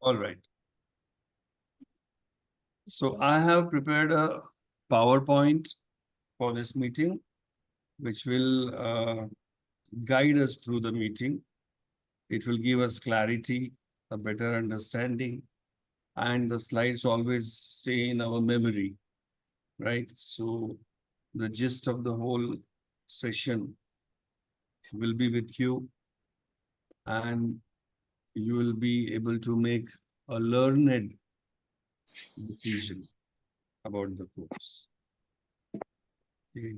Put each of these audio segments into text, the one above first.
All right. So I have prepared a PowerPoint for this meeting, which will guide us through the meeting. It will give us clarity, a better understanding, and the slides always stay in our memory, right? So the gist of the whole session will be with you, and you will be able to make a learned decision about the course. Okay.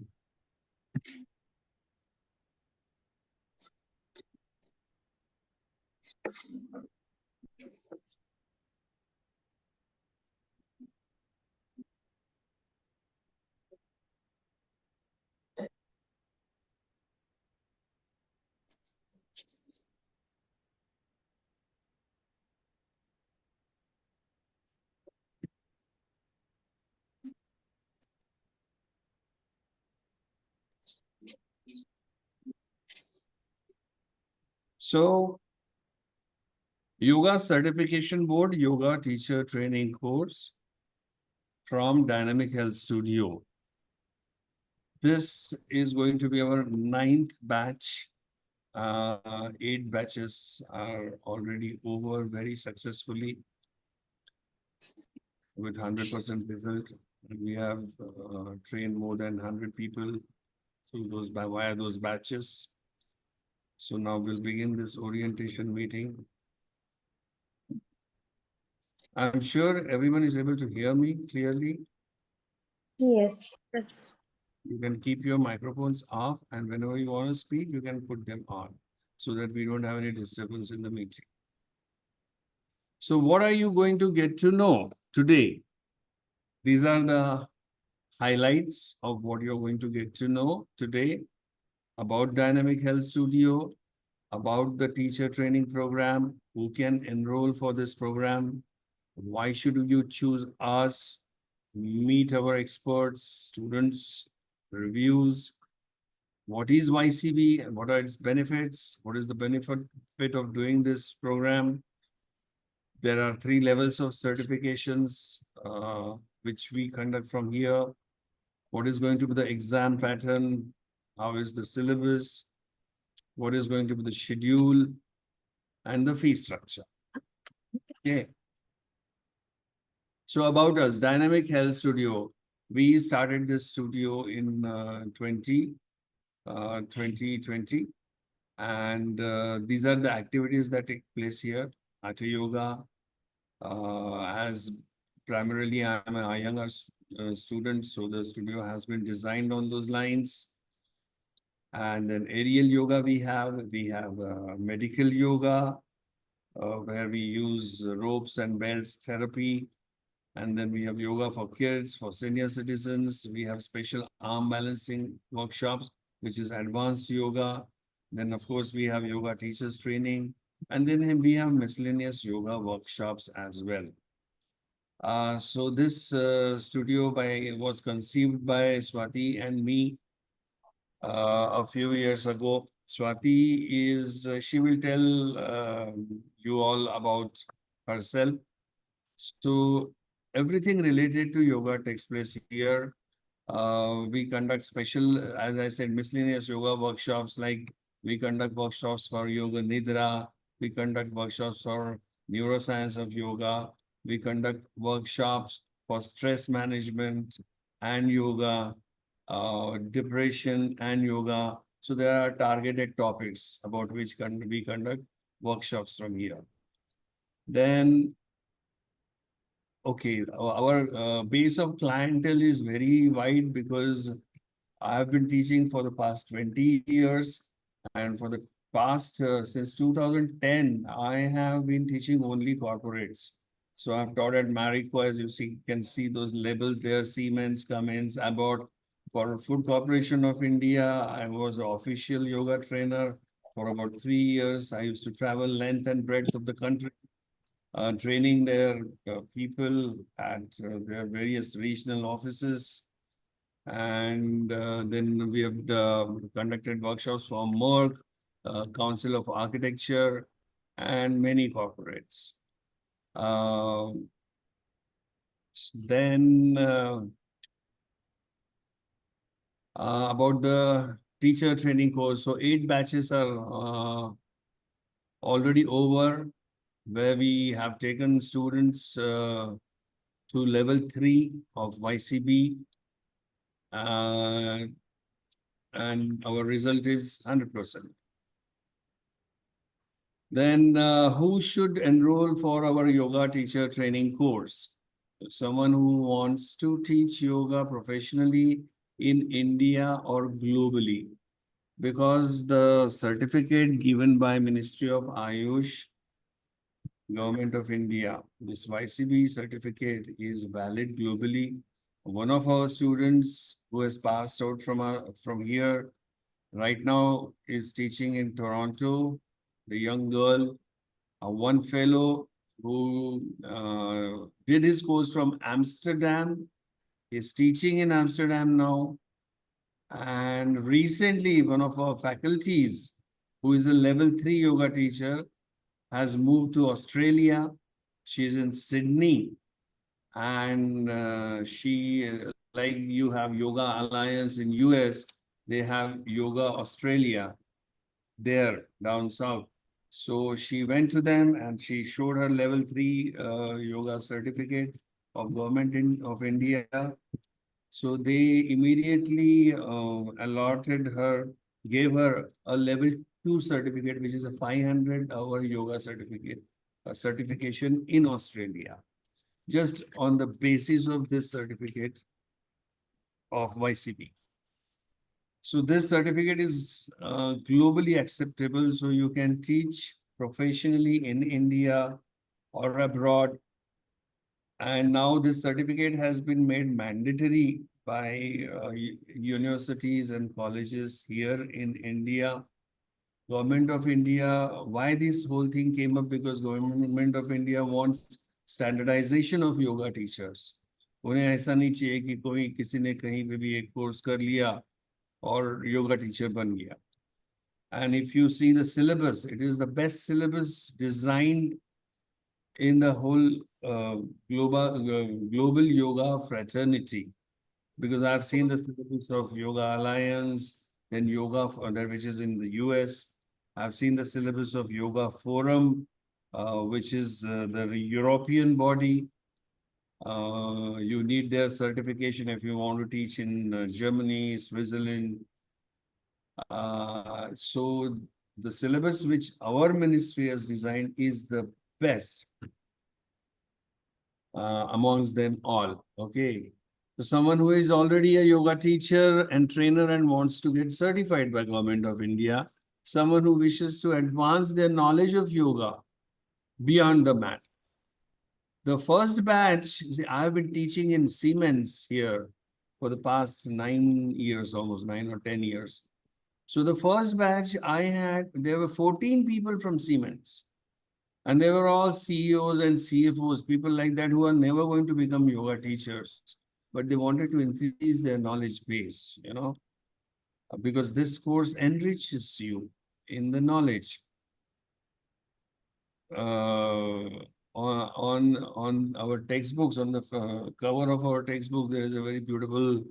So Yoga Certification Board, Yoga Teacher Training Course from Dynamic Health Studio. This is going to be our 9th batch. 8 batches are already over very successfully with 100% result. We have trained more than 100 people through via those batches. So now we'll begin this orientation meeting. I'm sure everyone is able to hear me clearly. Yes. Yes. You can keep your microphones off, and whenever you want to speak, you can put them on so that we don't have any disturbance in the meeting. So what are you going to get to know today? These are the highlights of what you're going to get to know today about Dynamic Health Studio, about the teacher training program, who can enroll for this program, why should you choose us, meet our experts, students, reviews, what is YCB and what are its benefits, what is the benefit of doing this program. There are 3 levels of certifications which we conduct from here. What is going to be the exam pattern? How is the syllabus? What is going to be the schedule and the fee structure? Okay. So about us, Dynamic Health Studio. We started this studio in 2020, and these are the activities that take place here. Hatha Yoga, as primarily I'm a younger student, so the studio has been designed on those lines. And then aerial yoga we have medical yoga, where we use ropes and belts therapy. And then we have yoga for kids, for senior citizens. We have special arm balancing workshops, which is advanced yoga. Then, of course, we have yoga teachers training. And then we have miscellaneous yoga workshops as well. So this studio was conceived by Swati and me a few years ago. Swati she will tell you all about herself. So everything related to yoga takes place here. We conduct special, as I said, miscellaneous yoga workshops, like we conduct workshops for yoga nidra, we conduct workshops for neuroscience of yoga, we conduct workshops for stress management and yoga, depression and yoga. So there are targeted topics about which we conduct workshops from here. Then okay, our base of clientele is very wide because I have been teaching for the past 20 years, and for the past, since 2010, I have been teaching only corporates. So I've taught at Marico, as can see those labels there, Siemens, Cummins, Abbott. For Food Corporation of India, I was an official yoga trainer for about 3 years. I used to travel length and breadth of the country, training their people at their various regional offices. And then we have conducted workshops for Merck, Council of Architecture, and many corporates. Uh, then about the teacher training course. So 8 batches are already over, where we have taken students to level 3 of YCB, uh, and our result is 100%. Then who should enroll for our yoga teacher training course? Someone who wants to teach yoga professionally in India or globally, because the certificate given by Ministry of Ayush, Government of India, this YCB certificate is valid globally. One of our students who has passed out from here right now is teaching in Toronto, the young girl. One fellow who did his course from Amsterdam is teaching in Amsterdam now. And recently, one of our faculties, who is a level 3 yoga teacher, has moved to Australia. She's in Sydney. And like you have Yoga Alliance in US, they have Yoga Australia there down south. So she went to them and she showed her level 3 yoga certificate of of India. So they immediately allotted her, gave her a level 2 certificate, which is a 500-hour yoga certification in Australia. Just on the basis of this certificate of YCB. So this certificate is globally acceptable, so you can teach professionally in India or abroad. And now this certificate has been made mandatory by universities and colleges here in India. Government of India, why this whole thing came up? Because Government of India wants standardization of yoga teachers. उन्हें ऐसा नहीं चाहिए कि कोई किसी ने कहीं पे भी एक कोर्स कर लिया और योगा टीचर बन गया. And if you see the syllabus, it is the best syllabus designed in the whole global yoga fraternity. Because I've seen the syllabus of Yoga Alliance, then Yoga, which is in the US. I've seen the syllabus of Yoga Forum, which is the European body. You need their certification if you want to teach in Germany, Switzerland. So the syllabus which our ministry has designed is the best amongst them all. Okay. So someone who is already a yoga teacher and trainer and wants to get certified by Government of India, someone who wishes to advance their knowledge of yoga beyond the mat. The first batch, see, I've been teaching in Siemens here for the past 9 years, almost 9 or 10 years. So the first batch I had, there were 14 people from Siemens. And they were all CEOs and CFOs, people like that who are never going to become yoga teachers, but they wanted to increase their knowledge base, because this course enriches you in the knowledge. On our textbooks, on the cover of our textbook, there is a very beautiful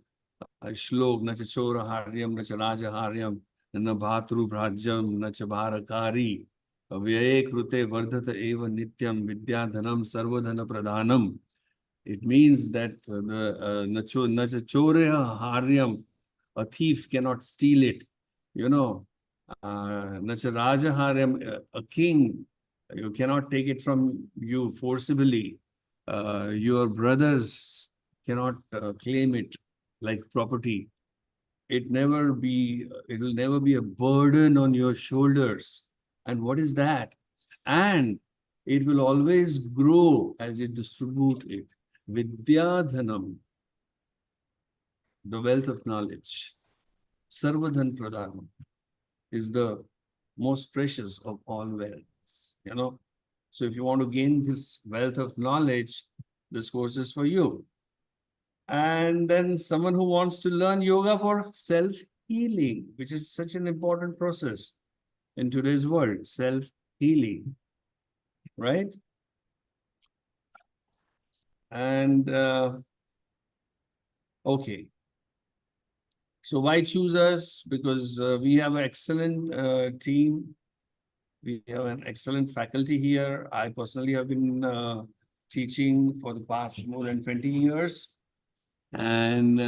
shlok, na cha chora haryam, na cha raja haryam, na bhatru bhrajyam, na cha bharakari. Vyaye krute vardhata eva nityam vidyadhanam sarvadhana pradhanam. It means that the nachachore haryam, a thief cannot steal it. Nacharaja haryam, a king, you cannot take it from you forcibly. Your brothers cannot claim it like property. It will never be a burden on your shoulders. And what is that? And it will always grow as you distribute it. Vidyadhanam, the wealth of knowledge. Sarvadhan pradhanam is the most precious of all wealths, So if you want to gain this wealth of knowledge, this course is for you. And then someone who wants to learn yoga for self-healing, which is such an important process in today's world, self-healing, right? And okay. So why choose us? Because we have an excellent team. We have an excellent faculty here. I personally have been teaching for the past more than 20 years. And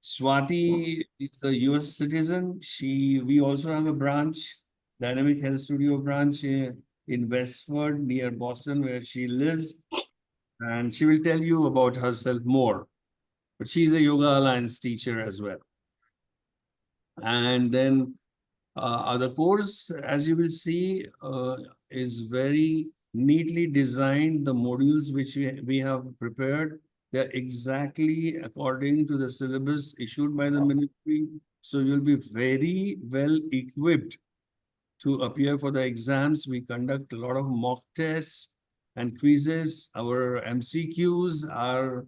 Swati is a US citizen. We also have a branch, Dynamic Health Studio branch in Westford near Boston, where she lives. And she will tell you about herself more. But she's a Yoga Alliance teacher as well. And then the course, as you will see, is very neatly designed. The modules which we have prepared, they're exactly according to the syllabus issued by the ministry. So you'll be very well equipped to appear for the exams. We conduct a lot of mock tests and quizzes. Our MCQs are,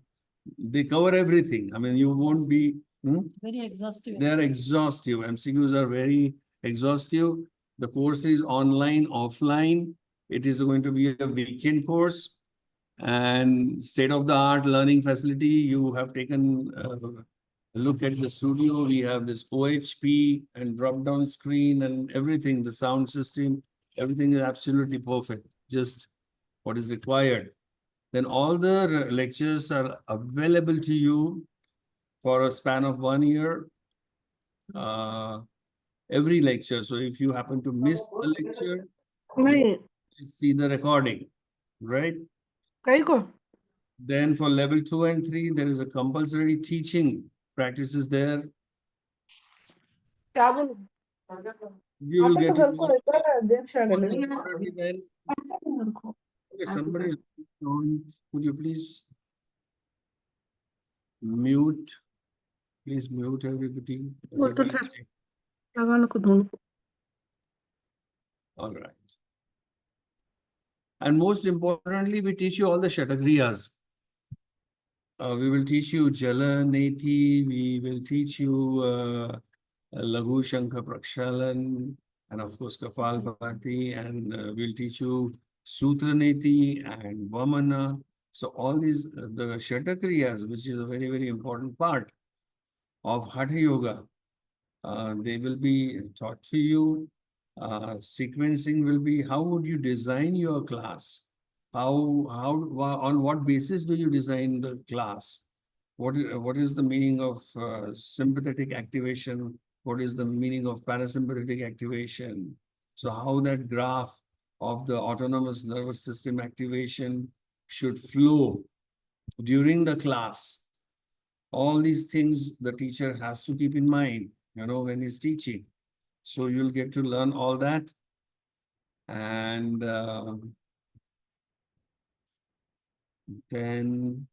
they cover everything. I mean, you won't be, Very exhaustive. they are exhaustive. MCQs are very exhaustive. The course is online, offline. It is going to be a weekend course and state-of-the-art learning facility. You have taken a look at the studio. We have this OHP and drop-down screen and everything, the sound system, everything is absolutely perfect. Just what is required. Then all the lectures are available to you for a span of 1 year. Every lecture. So if you happen to miss a lecture, नहीं you see the recording, right? कहीं को Then for level 2 and 3, there is a compulsory teaching practices there. क्या बोलूं You will आता तो get to घर को know. रहता है देख छाड़ Most नहीं importantly, then, आता तो घर को okay, somebody is on. Could you please mute? Please mute everybody. वो तो Everybody था stay. लगाने को ढूंढ All right. And most importantly, we teach you all the shatakriyas. We will teach you Jala Neti, we will teach you Laghu Shankha Prakshalan, and of course Kapal Bhati, and we'll teach you Sutra Neti and Vamana. So all these, the Shatakriyas, which is a very, very important part of Hatha Yoga, they will be taught to you. Sequencing will be, how would you design your class? On what basis do you design the class? What is the meaning of sympathetic activation? What is the meaning of parasympathetic activation? So how that graph of the autonomous nervous system activation should flow during the class. All these things the teacher has to keep in mind, when he's teaching. So you'll get to learn all that. And then,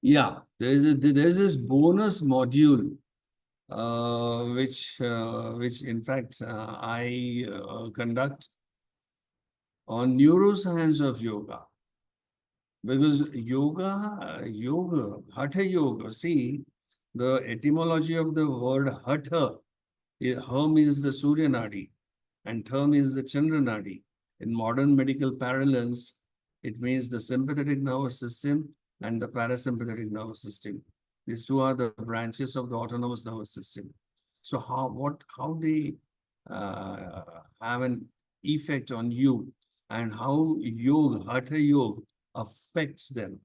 yeah, there's this bonus module, which in fact I conduct on neuroscience of yoga. Because hatha yoga, see, the etymology of the word hatha, ha means the Surya Nadi and tha means the Chandra Nadi. In modern medical parlance, it means the sympathetic nervous system and the parasympathetic nervous system. These two are the branches of the autonomous nervous system. So how they have an effect on you and how yoga, hatha yoga affects them.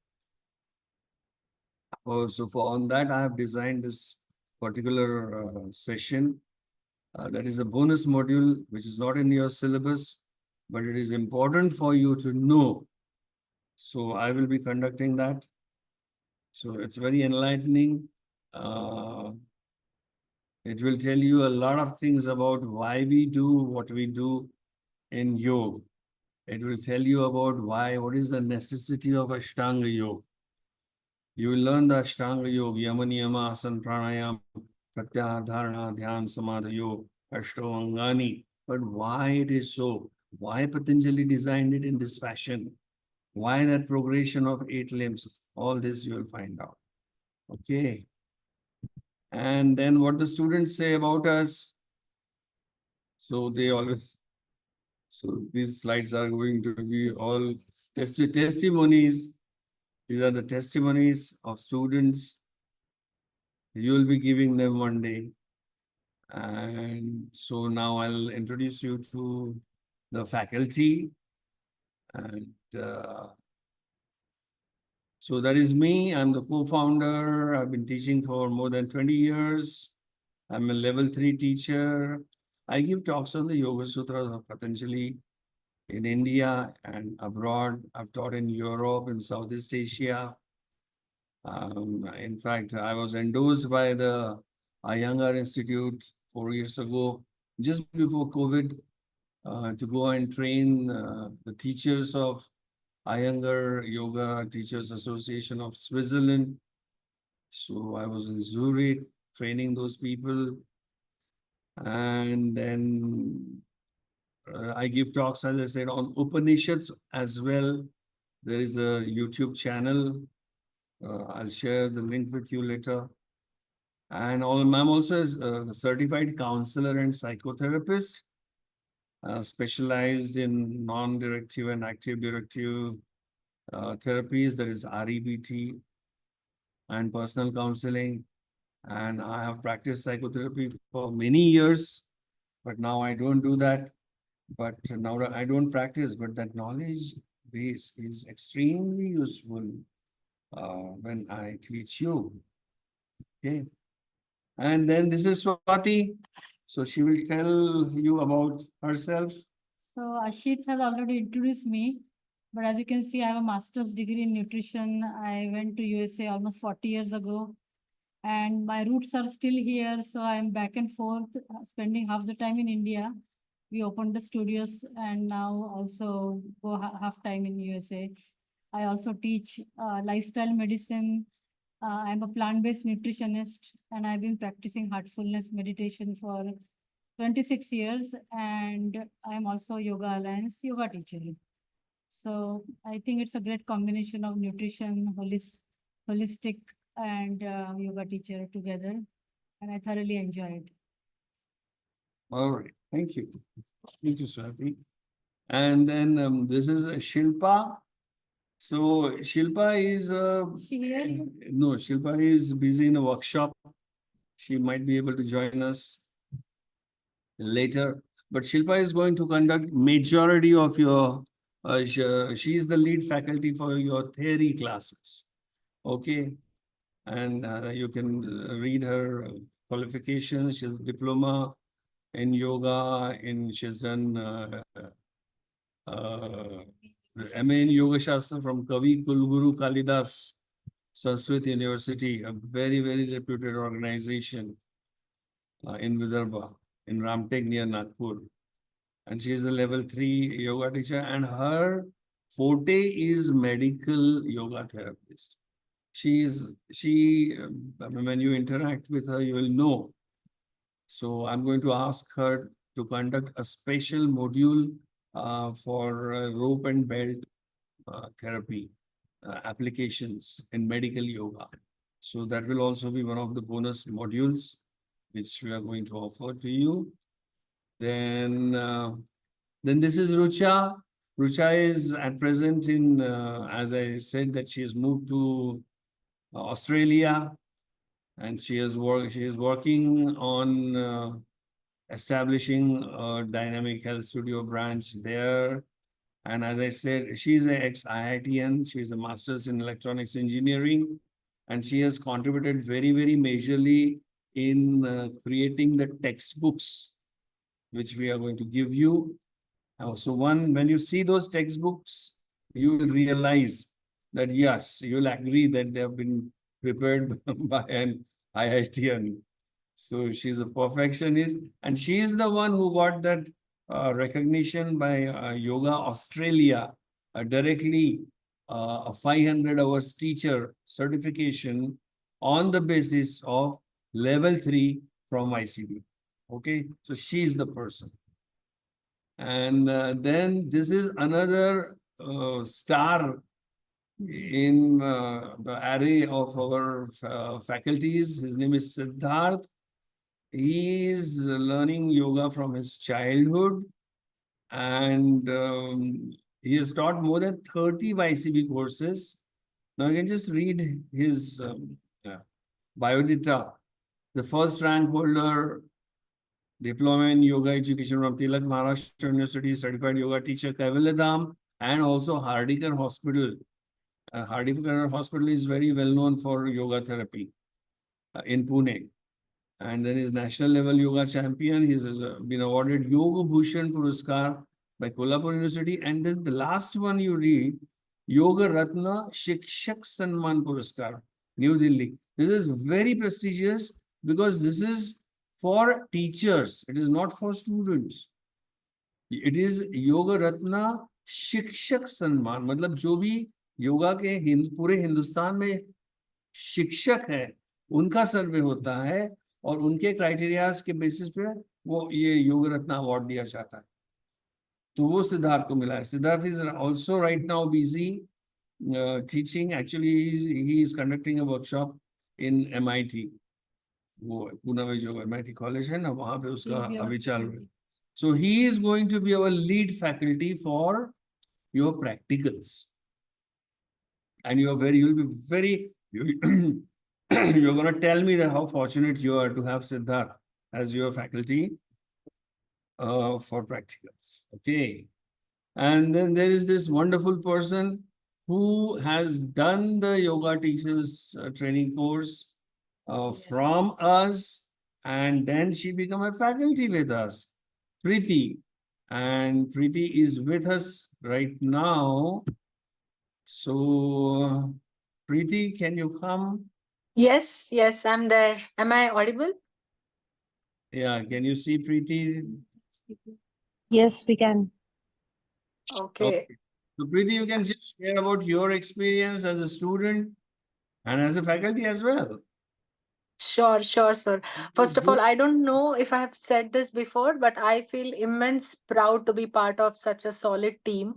So on that, I have designed this particular session. That is a bonus module, which is not in your syllabus, but it is important for you to know. So I will be conducting that. So it's very enlightening. It will tell you a lot of things about why we do what we do in yoga. It will tell you about what is the necessity of Ashtanga yoga. You will learn the Ashtanga yoga, Yama Niyama, Asana, Pranayama, Pratyahara, Dharana, Dhyan, Samadhi yoga, Ashtavangani. But why it is so? Why Patanjali designed it in this fashion? Why that progression of 8 limbs? All this you will find out. Okay. And then what the students say about us. So they always So these slides are going to be all testimonies. These are the testimonies of students. You will be giving them one day. And so now I'll introduce you to the faculty. And so that is me. I'm the co-founder. I've been teaching for more than 20 years. I'm a level 3 teacher. I give talks on the Yoga Sutras of Patanjali in India and abroad. I've taught in Europe and Southeast Asia. In fact, I was endorsed by the Iyengar Institute 4 years ago, just before COVID, to go and train the teachers of Iyengar Yoga Teachers Association of Switzerland. So I was in Zurich training those people. And then I give talks, as I said, on Upanishads as well. There is a YouTube channel. I'll share the link with you later. And I'm also a certified counselor and psychotherapist, specialized in non-directive and active directive therapies, that is REBT, and personal counseling. And I have practiced psychotherapy for many years, but now I don't do that. But now I don't practice, but that knowledge base is extremely useful when I teach you. Okay. And then this is Swati. So she will tell you about herself. So Ashit has already introduced me, but as you can see, I have a master's degree in nutrition. I went to USA almost 40 years ago, and my roots are still here. So I'm back and forth, spending half the time in India. We opened the studios and now also go half time in USA. I also teach lifestyle medicine. I'm a plant-based nutritionist, and I've been practicing heartfulness meditation for 26 years, and I'm also Yoga Alliance yoga teacher. So I think it's a great combination of nutrition, holistic, and yoga teacher together, and I thoroughly enjoy it. All right. Thank you. Thank you, Swati. And then this is Shilpa. So Shilpa is She here? no, Shilpa is busy in a workshop. She might be able to join us later. But Shilpa is going to conduct majority of your, she is the lead faculty for your theory classes. Okay. And you can read her qualifications. She has a diploma in yoga, she has done MA in Yoga Shastra from Kavi Kulguru Kalidas, Sanskrit University, a very, very reputed organization in Vidarbha, in Ramtek near Nagpur. And she is a level 3 yoga teacher, and her forte is medical yoga therapist. When you interact with her, you will know. So I'm going to ask her to conduct a special module for rope and belt therapy applications in medical yoga. So that will also be one of the bonus modules which we are going to offer to you. Then this is Rucha. Rucha is at present in, as I said, that she has moved to Australia, and she is working on establishing a dynamic health studio branch there. And as I said, she's an ex-IITian. She's a master's in electronics engineering, and she has contributed very, very majorly in creating the textbooks, which we are going to give you. So when you see those textbooks, you will realize that, yes, you'll agree that they have been prepared by an IITian. So she's a perfectionist, and she is the one who got that recognition by Yoga Australia, directly a 500 hours teacher certification on the basis of level 3 from YCB. Okay, so she is the person. And then this is another star in the array of our faculties. His name is Siddharth. He is learning yoga from his childhood, And he has taught more than 30 YCB courses. Now you can just read his biodata. The first rank holder, diploma in yoga education from Tilak Maharashtra University, certified yoga teacher, Kaivalyadham, and also Hardikar Hospital. Hardikar Hospital is very well known for yoga therapy in Pune. And then he's national level yoga champion. He's been awarded Yoga Bhushan Puraskar by Kolhapur University. And then the last one you read, Yoga Ratna Shikshak Sanman Puraskar, New Delhi. This is very prestigious because this is for teachers. It is not for students. It is Yoga Ratna Shikshak Sanman. मतलब जो भी योगा के पूरे हिंदुस्तान में शिक्षक है उनका सर्वे होता है और उनके क्राइटेरियाज के बेसिस पे वो ये योग रत्न अवार्ड दिया जाता है तो वो सिद्धार्थ को मिला है Siddharth is also right now busy teaching actually he is conducting a workshop in MIT वो पुणे में जो MIT कॉलेज है ना वहां पे उसका अभी चालू है so he is going to be our lead faculty for your practicals and you'll be very you're going to tell me that how fortunate you are to have Siddharth as your faculty for practicals. Okay. And then there is this wonderful person who has done the yoga teachers training course from us. And then she became a faculty with us, Preeti. And Preeti is with us right now. So, Preeti, can you come? Yes, yes, I'm there. Am I audible? Yeah, can you see Preeti? Yes, we can. Okay. So, Preeti, you can just share about your experience as a student and as a faculty as well. Sure, sir. First of all, I don't know if I have said this before, but I feel immense proud to be part of such a solid team.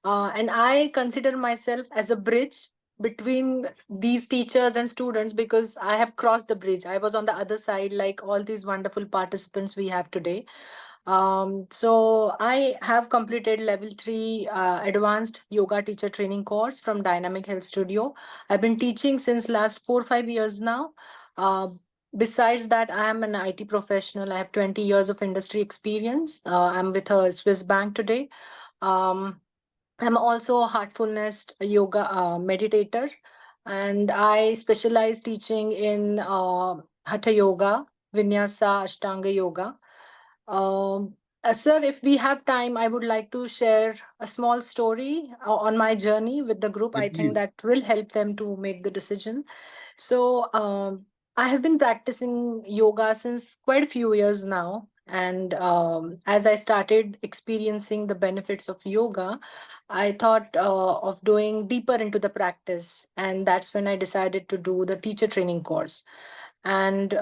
And I consider myself as a bridge between these teachers and students because I have crossed the bridge. I was on the other side, like all these wonderful participants we have today. So I have completed level 3 advanced yoga teacher training course from Dynamic Health Studio. I've been teaching since last 4-5 years now. Besides that, I am an IT professional. I have 20 years of industry experience. I'm with a Swiss bank today. I'm also a heartfulness yoga meditator, and I specialize teaching in Hatha Yoga, Vinyasa, Ashtanga Yoga. Sir, if we have time, I would like to share a small story on my journey with the group. Yeah, I think please. that will help them to make the decision. So, I have been practicing yoga since quite a few years now. And as I started experiencing the benefits of yoga, I thought of doing deeper into the practice. And that's when I decided to do the teacher training course. And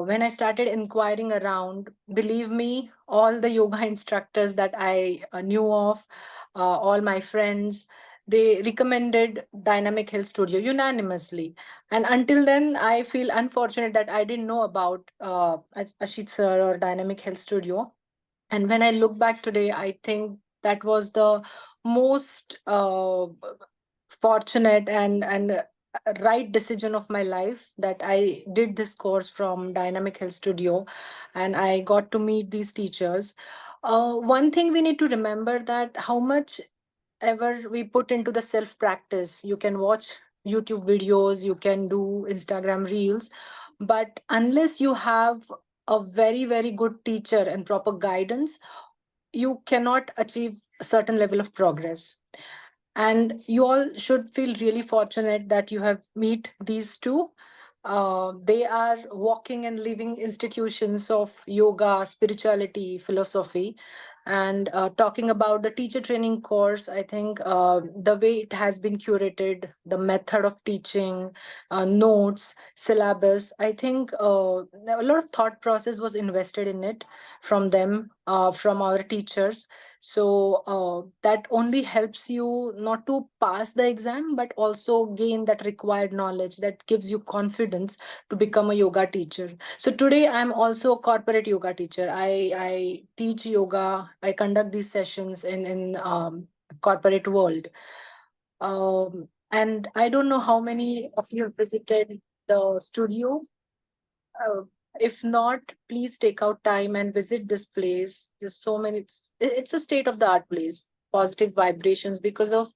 when I started inquiring around, believe me, all the yoga instructors that I knew of, all my friends, they recommended Dynamic Health Studio unanimously. And until then, I feel unfortunate that I didn't know about Ashit sir or Dynamic Health Studio. And when I look back today, I think that was the most fortunate and right decision of my life that I did this course from Dynamic Health Studio, and I got to meet these teachers. One thing we need to remember that how much ever we put into the self practice, you can watch YouTube videos, you can do Instagram reels, but unless you have a very good teacher and proper guidance, you cannot achieve a certain level of progress. And you all should feel really fortunate that you have meet these two. They are walking and living institutions of yoga, spirituality, philosophy. And talking about the teacher training course, I think the way it has been curated, the method of teaching, notes, syllabus, I think a lot of thought process was invested in it from them, from our teachers. So that only helps you not to pass the exam, but also gain that required knowledge that gives you confidence to become a yoga teacher. So today I'm also a corporate yoga teacher. I teach yoga. I conduct these sessions in corporate world. And I don't know how many of you have visited the studio. Uh, if not, please take out time and visit this place. There's so many, it's a state of the art place, positive vibrations because of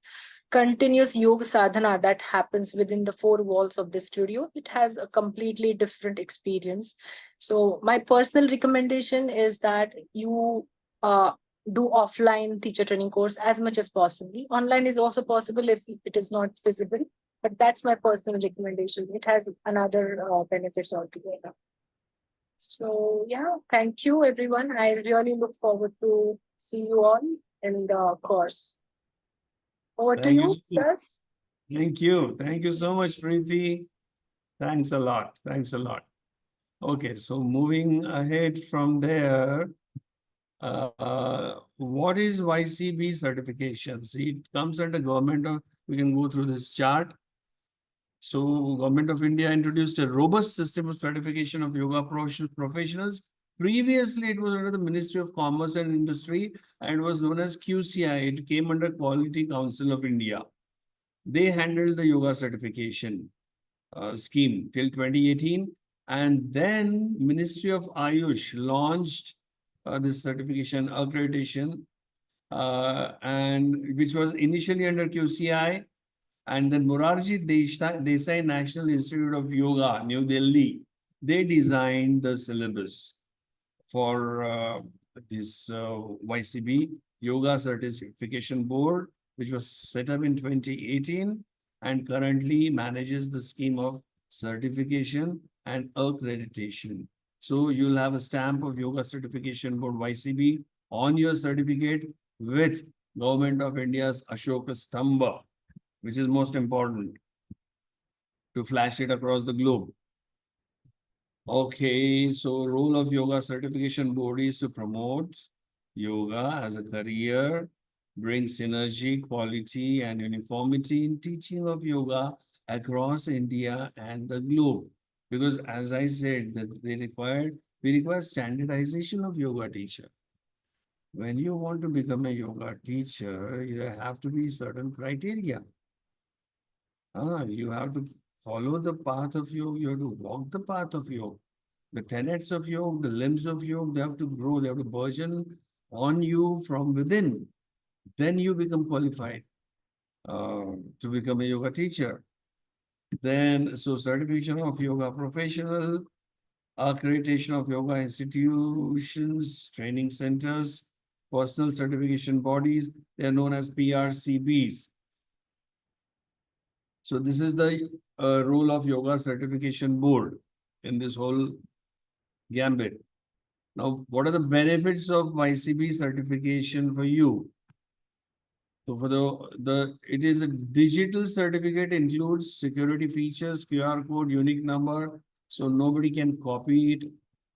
continuous yoga sadhana that happens within the four walls of the studio. It has a completely different experience. So my personal recommendation is that you uh, do offline teacher training course as much as possible. Online is also possible if it is not feasible, but that's my personal recommendation. It has another benefits altogether. So yeah, thank you everyone. I really look forward to see you all in the course. Over to Thank you. you, sir. Thank you. Thank you so much, Preeti. Thanks a lot. Thanks a lot. Okay, so moving ahead from there, what is YCB certification? See, it comes under government of, we can go through this chart. So Government of India introduced a robust system of certification of yoga professionals. Previously, it was under the Ministry of Commerce and Industry and was known as QCI. It came under Quality Council of India. They handled the yoga certification scheme till 2018. And then Ministry of Ayush launched this certification accreditation, and which was initially under QCI. And then Morarji Desai National Institute of Yoga, New Delhi, they designed the syllabus for this YCB, Yoga Certification Board, which was set up in 2018 and currently manages the scheme of certification and accreditation. So you'll have a stamp of Yoga Certification Board YCB on your certificate with Government of India's Ashoka Stamba, which is most important to flash it across the globe. Okay, so role of Yoga Certification Board is to promote yoga as a career, bring synergy, quality, and uniformity in teaching of yoga across India and the globe. Because as I said, that we require standardization of yoga teacher. When you want to become a yoga teacher, you have to be certain criteria. You have to follow the path of yoga, you have to walk the path of yoga. The tenets of yoga, the limbs of yoga, they have to grow, they have to burgeon on you from within. Then you become qualified to become a yoga teacher. Then, so certification of yoga professional, accreditation of yoga institutions, training centers, personal certification bodies, they are known as PRCBs. So this is the role of Yoga Certification Board in this whole gambit. Now, what are the benefits of YCB certification for you? So for it is a digital certificate, includes security features, QR code, unique number, so nobody can copy it.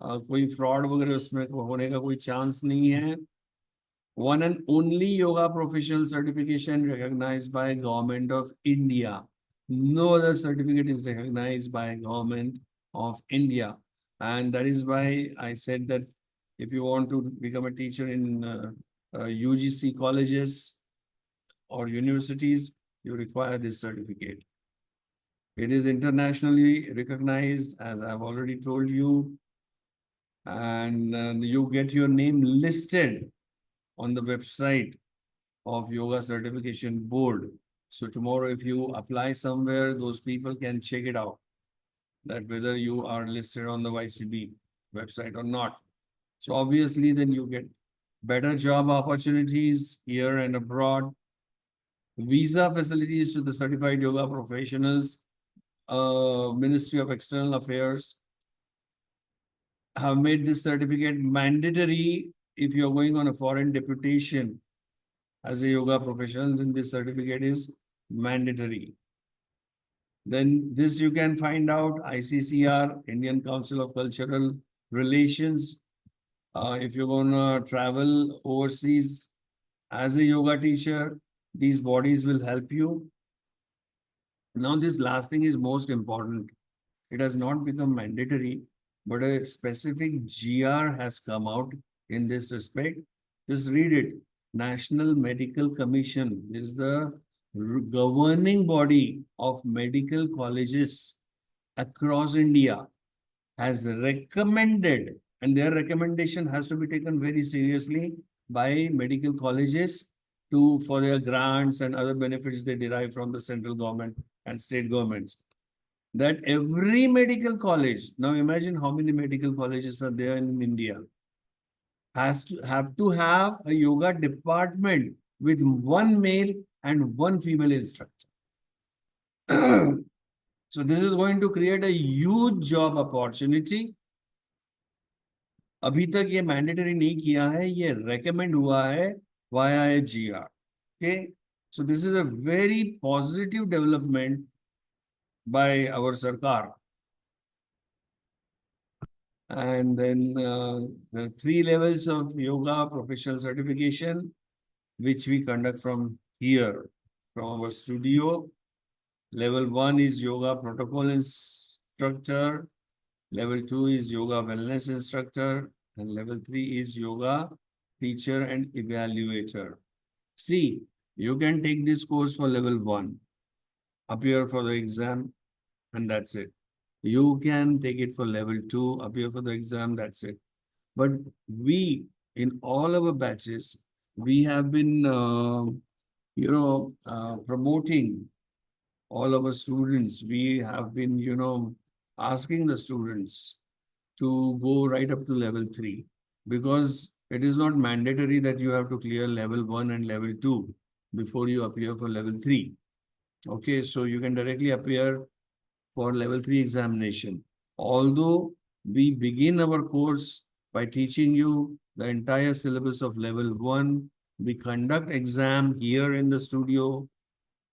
कोई fraud वगैरह उसमें होने का कोई chance नहीं है. One and only yoga professional certification recognized by Government of India. No other certificate is recognized by Government of India. And that is why I said that if you want to become a teacher in UGC colleges or universities, you require this certificate. It is internationally recognized, as I've already told you, and you get your name listed on the website of Yoga Certification Board. So tomorrow, if you apply somewhere, those people can check it out, that whether you are listed on the YCB website or not. So obviously, then you get better job opportunities here and abroad, visa facilities to the certified yoga professionals. Ministry of External Affairs have made this certificate mandatory if you're going on a foreign deputation as a yoga professional, then this certificate is mandatory. Then this you can find out ICCR, Indian Council of Cultural Relations. If you're going to travel overseas As a yoga teacher, these bodies will help you. Now, this last thing is most important. It has not become mandatory, but a specific GR has come out in this respect. Just read it. National Medical Commission is the governing body of medical colleges across India, has recommended, and their recommendation has to be taken very seriously by medical colleges for their grants and other benefits they derive from the central government and state governments, that every medical college, now imagine how many medical colleges are there in India, have to have a yoga department with one male and one female instructor. So this is going to create a huge job opportunity. अभी तक ये mandatory नहीं किया है, ये recommend हुआ है via a GR. Okay, so this is a very positive development by our Sarkar. And then there are 3 levels of yoga professional certification, which we conduct from here, from our studio. Level 1 is yoga protocol instructor. Level 2 is yoga wellness instructor. And level 3 is yoga teacher and evaluator. See, you can take this course for level 1, appear for the exam, and that's it. You can take it for level 2, appear for the exam, that's it. But we, in all our batches, we have been, promoting all our students. We have been, asking the students to go right up to level 3, because it is not mandatory that you have to clear level 1 and level 2 before you appear for level 3. Okay, so you can directly appear for level 3 examination. Although we begin our course by teaching you the entire syllabus of level 1, we conduct exam here in the studio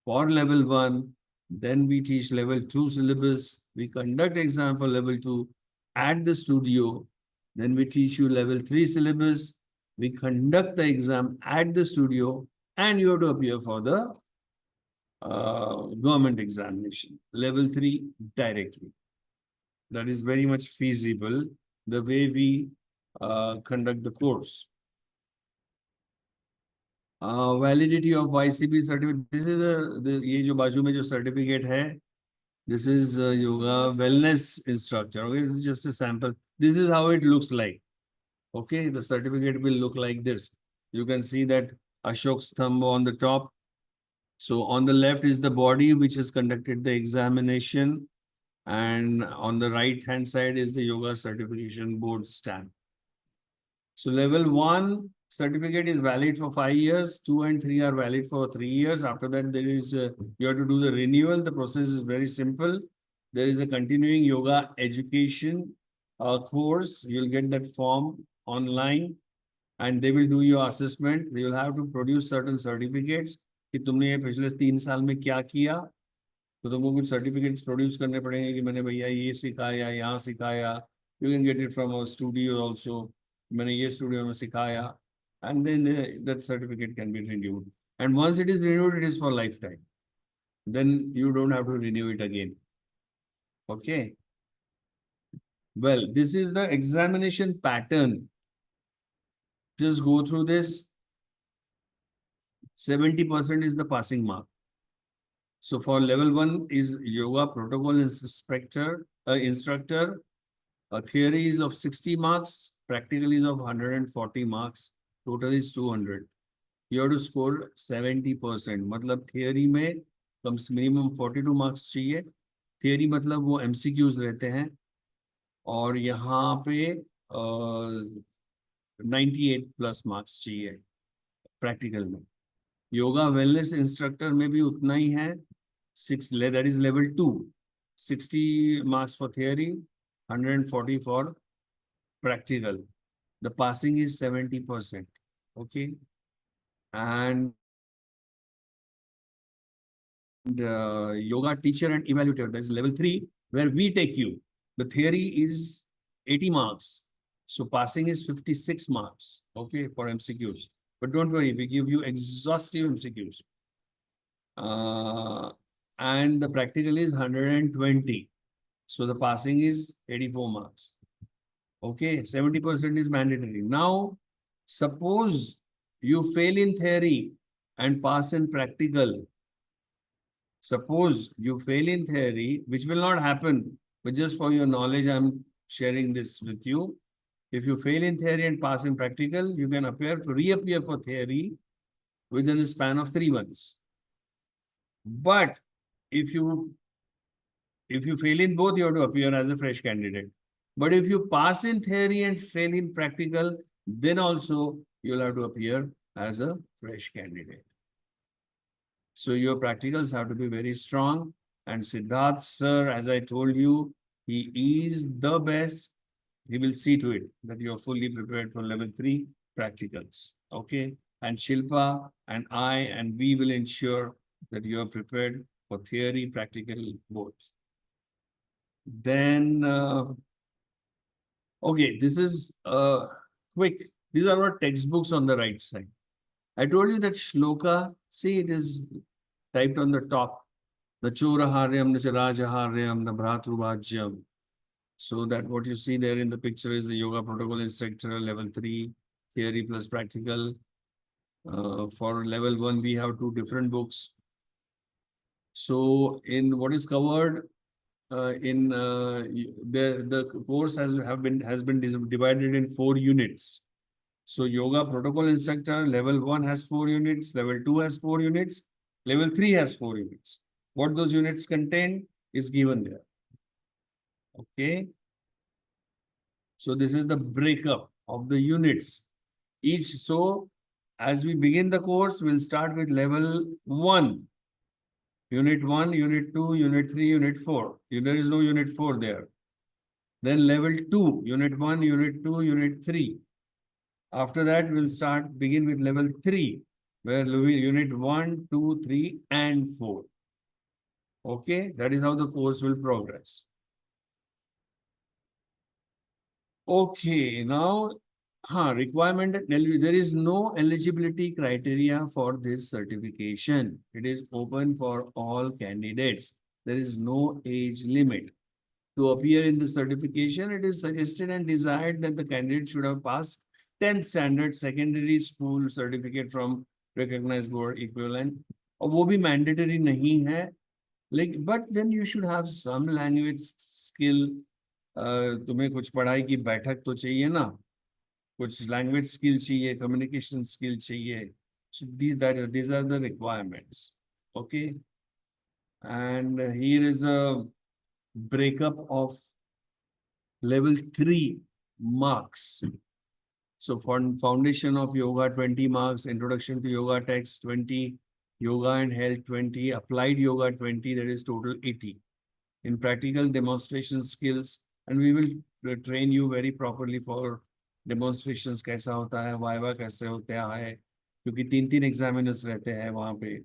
for level 1, then we teach level 2 syllabus, we conduct exam for level 2 at the studio, then we teach you level 3 syllabus, we conduct the exam at the studio, and you have to appear for the government examination, level 3 directly. That is very much feasible, the way we conduct the course. Validity of YCB certificate. This is ये जो बाजू में जो certificate है, this is yoga wellness instructor. Okay, this is just a sample. This is how it looks like. Okay, the certificate will look like this. You can see that Ashok Stambha on the top. So on the left is the body which has conducted the examination, and on the right hand side is the yoga certification board stamp. So level 1 certificate is valid for 5 years, 2 and 3 are valid for 3 years. After that, there is you have to do the renewal. The process is very simple. There is a continuing yoga education course. You'll get that form online, and they will do your assessment. You will have to produce certain certificates कि तुमने ये पिछले 3 साल में क्या किया, तो तुमको कुछ सर्टिफिकेट्स प्रोड्यूस करने पड़ेंगे कि मैंने भैया ये सिखाया, यहाँ सिखाया. You can get it from our studio also. मैंने ये स्टूडियो में सिखाया, and then that certificate can be renewed. And once it is renewed, it is for lifetime. Then you don't have to renew it again. Okay. Well, this is the examination pattern. Just go through this. 70% is the passing mark. So for level 1 is yoga protocol instructor. Theory is of 60 marks, practical is of 140 marks, total is 200. You have to score 70%. मतलब theory में minimum 42 marks चाहिए. Theory मतलब वो MCQs रहते हैं, और यहाँ पे 98 plus marks चाहिए practical में. Yoga wellness instructor में भी उतना ही है, that is level 2. 60 marks for theory, 140 for practical. The passing is 70%. Okay. And yoga teacher and evaluator, that is level 3, where we take you. The theory is 80 marks. So passing is 56 marks. Okay, for MCQs. But don't worry, we give you exhaustive MCQs. And the practical is 120. So the passing is 84 marks. Okay, 70% is mandatory. Now, suppose you fail in theory and pass in practical. Suppose you fail in theory, which will not happen, but just for your knowledge, I'm sharing this with you. If you fail in theory and pass in practical, you can reappear for theory within a span of 3 months. But if you fail in both, you have to appear as a fresh candidate. But if you pass in theory and fail in practical, then also you'll have to appear as a fresh candidate. So your practicals have to be very strong. And Siddharth sir, as I told you, he is the best. He will see to it that you are fully prepared for level 3 practicals. Okay. And Shilpa and I and we will ensure that you are prepared for theory, practical both. Then, okay, this is quick. These are our textbooks on the right side. I told you that shloka, see, it is typed on the top. The Choraharyam, the Charajaharyam, the Bhratrubhajyam. So that what you see there in the picture is the yoga protocol instructor, level 3, theory plus practical. For level 1, we have 2 different books. So in what is covered the course has been divided in 4 units. So yoga protocol instructor, level 1 has 4 units, level 2 has 4 units, level 3 has 4 units. What those units contain is given there. Okay. So this is the breakup of the units. So as we begin the course, we'll start with level 1. Unit 1, Unit 2, Unit 3, Unit 4. There is no Unit 4 there. Then level 2, Unit 1, Unit 2, Unit 3. After that, we'll begin with level 3, where Unit 1, 2, 3, and 4. Okay, that is how the course will progress. Okay, now, requirement, there is no eligibility criteria for this certification. It is open for all candidates. There is no age limit. To appear in the certification, it is suggested and desired that the candidate should have passed 10th standard secondary school certificate from recognized board equivalent. और वो भी mandatory नहीं है. Like, but then you should have some language skill. तुम्हें कुछ पढ़ाई की बैठक तो चाहिए ना, कुछ language skill चाहिए, communication skill चाहिए. So these are the requirements. Okay. And here is a breakup of level 3 marks. So for foundation of yoga, 20 marks, introduction to yoga text, 20, yoga and health, 20, applied yoga, 20, that is total 80. In practical demonstration skills, and we will train you very properly for demonstrations कैसा होता है, viva कैसे होता है, क्योंकि 3 examiners रहते हैं वहाँ पे.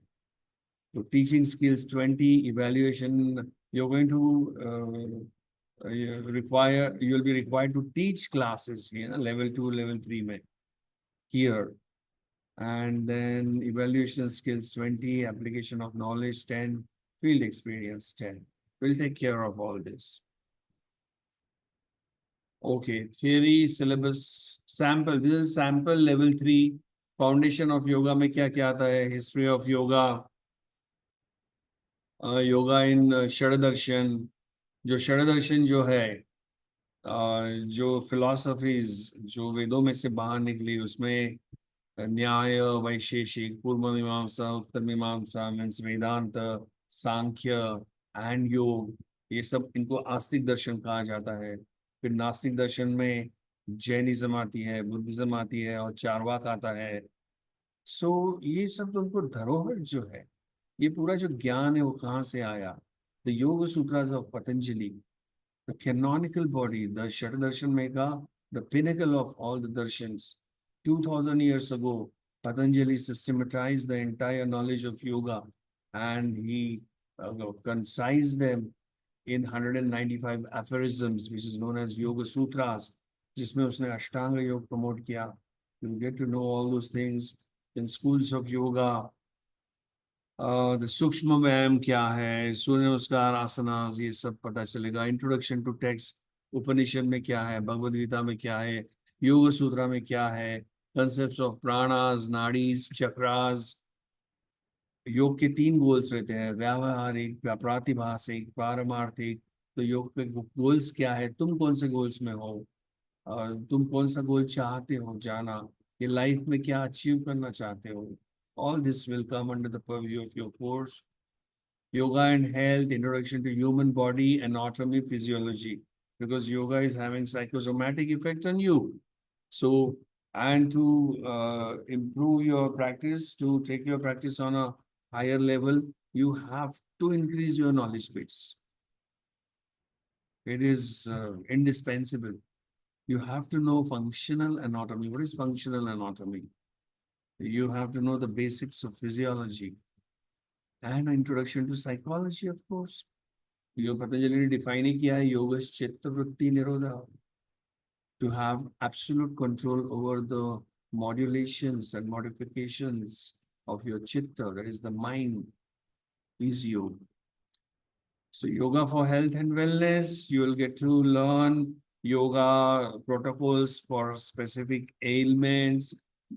So teaching skills 20, evaluation, you're going to you'll be required to teach classes, level 2, level 3 mein, here. And then evaluation skills 20, application of knowledge 10, field experience 10. We'll take care of all this. Okay, theory, syllabus, sample. This is sample level 3. Foundation of yoga में क्या आता है? History of yoga. Yoga in Shadadarshan. जो Shadadarshan जो है, जो philosophies जो वेदों में से बाहर निकली, उसमें न्याय, वैशेषिक, पूर्व मीमांसा, उत्तर मीमांसा, मीन्स वेदांत, सांख्य एंड योग, ये सब इनको आस्तिक दर्शन कहा जाता है. फिर नास्तिक दर्शन में जैनिज्म आती है, बुद्धिज्म आती है और चारवाक आता है. सो ये सब तुमको धरोहर जो है, ये पूरा जो ज्ञान है वो कहाँ से आया? The Yoga Sutras of Patanjali, the canonical body, the Shatadarshan Meka, the pinnacle of all the darshans. 2000 years ago, Patanjali systematized the entire knowledge of yoga and he concised them in 195 aphorisms, which is known as Yoga Sutras, जिसमें उसने अष्टांग योग promote किया. You'll get to know all those things in schools of yoga. The सूक्ष्म व्यायाम क्या है, सूर्य नमस्कार, आसनास, ये सब पता चलेगा. इंट्रोडक्शन टू टेक्स्ट, उपनिषद में क्या है, भगवद गीता में क्या है, योग सूत्रा में क्या है, कंसेप्ट्स ऑफ प्राणास, नाड़ीज, चक्रास. योग के 3 गोल्स रहते हैं, व्यावहारिक, प्रातिभाषिक, पारमार्थिक. तो योग के गोल्स क्या है, तुम कौन से गोल्स में हो, और तुम कौन सा गोल चाहते हो जाना, ये लाइफ में क्या अचीव करना चाहते हो. All this will come under the purview of your course. Yoga and health, introduction to human body, anatomy, physiology, because yoga is having psychosomatic effect on you. So, and to improve your practice, to take your practice on a higher level, you have to increase your knowledge base. It is indispensable. You have to know functional anatomy. What is functional anatomy? You have to know the basics of physiology and an introduction to psychology, of course. Yoga Patanjali define kiya hai, yoga chitta vritti nirodha. To have absolute control over the modulations and modifications of your chitta, that is the mind, is yoga. So yoga for health and wellness, you will get to learn yoga protocols for specific ailments,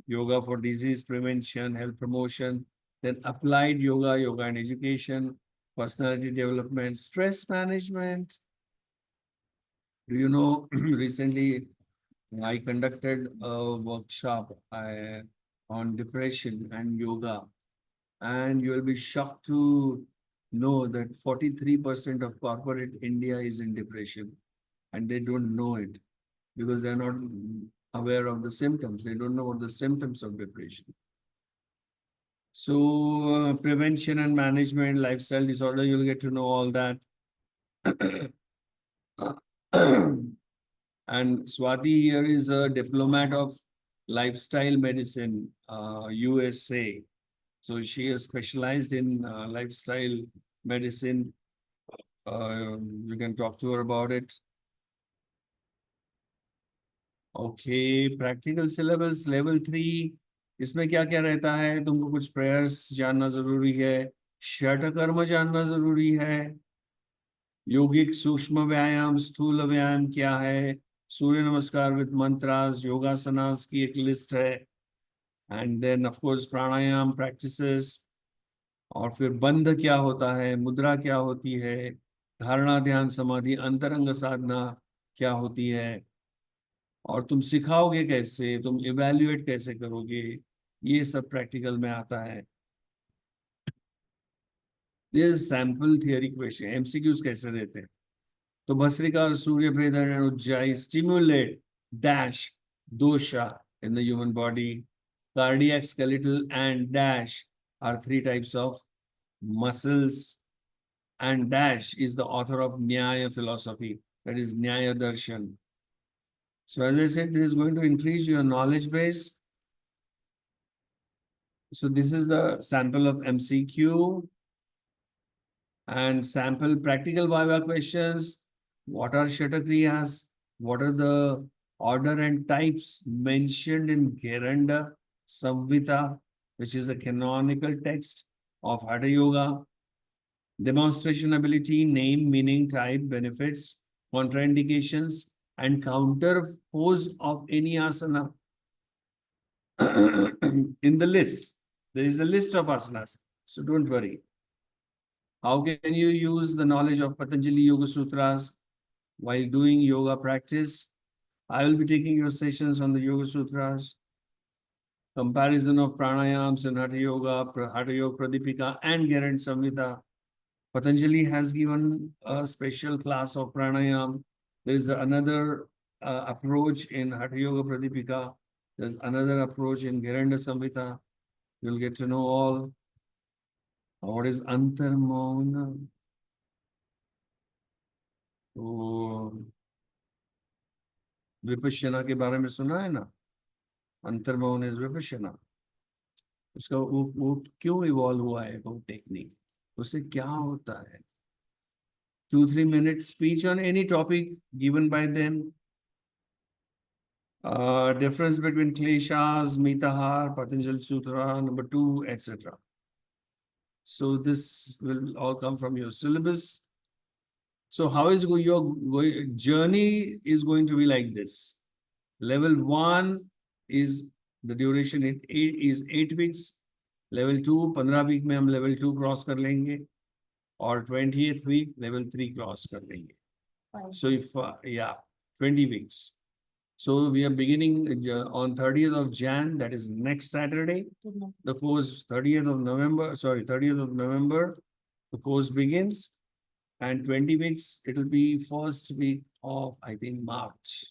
yoga for disease prevention, health promotion, then applied yoga, yoga and education, personality development, stress management. Do you know, recently I conducted a workshop on depression and yoga, and you will be shocked to know that 43% of corporate India is in depression, and they don't know it because they're not aware of the symptoms. They don't know what the symptoms of depression. So prevention and management, lifestyle disorder, you'll get to know all that. And Swati here is a diplomat of lifestyle medicine, USA. So she is specialized in lifestyle medicine. You can talk to her about it. Okay, practical syllabus level 3. इसमें क्या क्या रहता है, तुमको कुछ prayers जानना जरूरी है, षट कर्म जानना जरूरी है, योगिक सूक्ष्म व्यायाम, स्थूल व्यायाम क्या है, सूर्य नमस्कार विद मंत्रास, योगासनास की एक लिस्ट है, and then of course pranayama practices, और फिर बंध क्या होता है, मुद्रा क्या होती है, धारणा, ध्यान, समाधि, अंतरंग साधना क्या होती है, और तुम सिखाओगे कैसे, तुम इवैल्यूएट कैसे करोगे, ये सब प्रैक्टिकल में आता है. This sample theory question, MCQs कैसे देते हैं. तो bhastrika, surya bhedan and ujjayi stimulate dash dosha in the human body. Cardiac, skeletal and dash are 3 types of muscles, and dash is the author of Nyaya philosophy, that is Nyaya Darshan. So as I said, this is going to increase your knowledge base. So this is the sample of MCQ and sample practical Viva questions. What are Shatakriyas? What are the order and types mentioned in Geranda Samvita, which is a canonical text of Hatha Yoga? Demonstration ability, name, meaning, type, benefits, contraindications, and counter pose of any asana. In the list, there is a list of asanas, so don't worry. How can you use the knowledge of Patanjali Yoga Sutras while doing yoga practice? I will be taking your sessions on the Yoga Sutras, comparison of pranayams and Hatha Yoga Pradipika and Gerand Samhita. Patanjali has given a special class of pranayam. There is another approach in Hatha Yoga Pradipika. There's another approach in Geranda Samhita. You'll get to know all. What is Antarmauna? तो विपश्यना के बारे में सुना है ना, अंतर्मौन is Vipassana. उसका वो क्यों इवॉल्व हुआ है वो टेक्निक, उससे क्या होता है. 2-3 minutes speech on any topic given by them. Difference between kleshas, mitahar, Patanjali Sutra, number 2, etc. So this will all come from your syllabus. So how is your journey is going to be like this. Level 1 is the duration is 8 weeks. Level 2, 15 week में हम level 2 cross कर लेंगे और 20th week level 3 cross कर लेंगे. So if 20 weeks. So we are beginning on 30th of Jan, that is next Saturday. The course 30th of November, the course begins, and 20 weeks, it will be first week of, I think, March.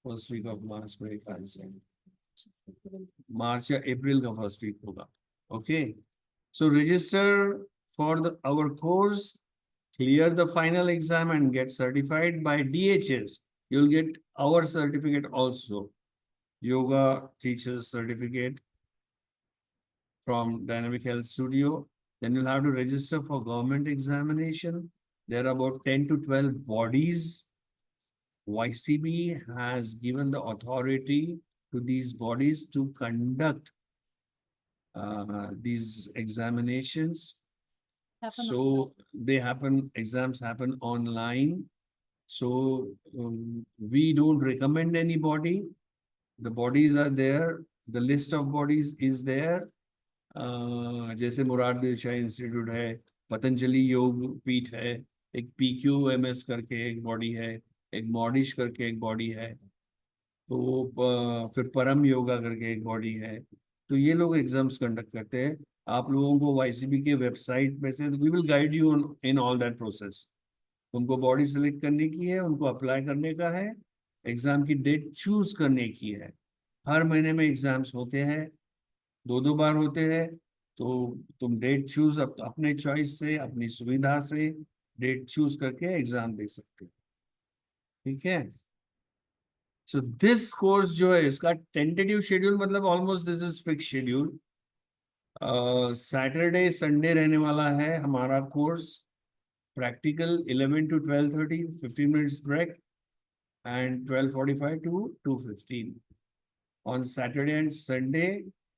First week of March, very fancy. March or April का first week होगा. Okay. So register for our course, clear the final exam and get certified by DHS. You'll get our certificate also. Yoga teacher's certificate from Dynamic Health Studio. Then you'll have to register for government examination. There are about 10 to 12 bodies. YCB has given the authority to these bodies to conduct these examinations. So exams happen online. So we don't recommend anybody. The bodies are there. The list of bodies is there. जैसे मुरारबिद Shah institute है, पतंजलि योग पीठ है, एक PQMS करके एक body है, एक मॉडिश करके एक बॉडी है, तो फिर परम योगा करके एक बॉडी है. तो ये लोग एग्जाम्स कंडक्ट करते हैं. आप लोगों को YCB के वेबसाइट पे से we will guide you in all that process. उनको बॉडी सेलेक्ट करने की है, उनको अप्लाई करने का है, एग्जाम की डेट चूज करने की है. हर महीने में एग्जाम्स होते हैं, 2 बार होते हैं. तो तुम डेट चूज अपने चॉइस से, अपनी सुविधा से डेट चूज करके एग्जाम दे सकते हो. ठीक है. सो दिस कोर्स जो है, इसका टेंटेटिव शेड्यूल मतलब almost this is fix schedule. Saturday Sunday रहने वाला है हमारा course. Practical 11 to 12:30, 15 minutes break, and 12:45 to 2:15. On Saturday and Sunday,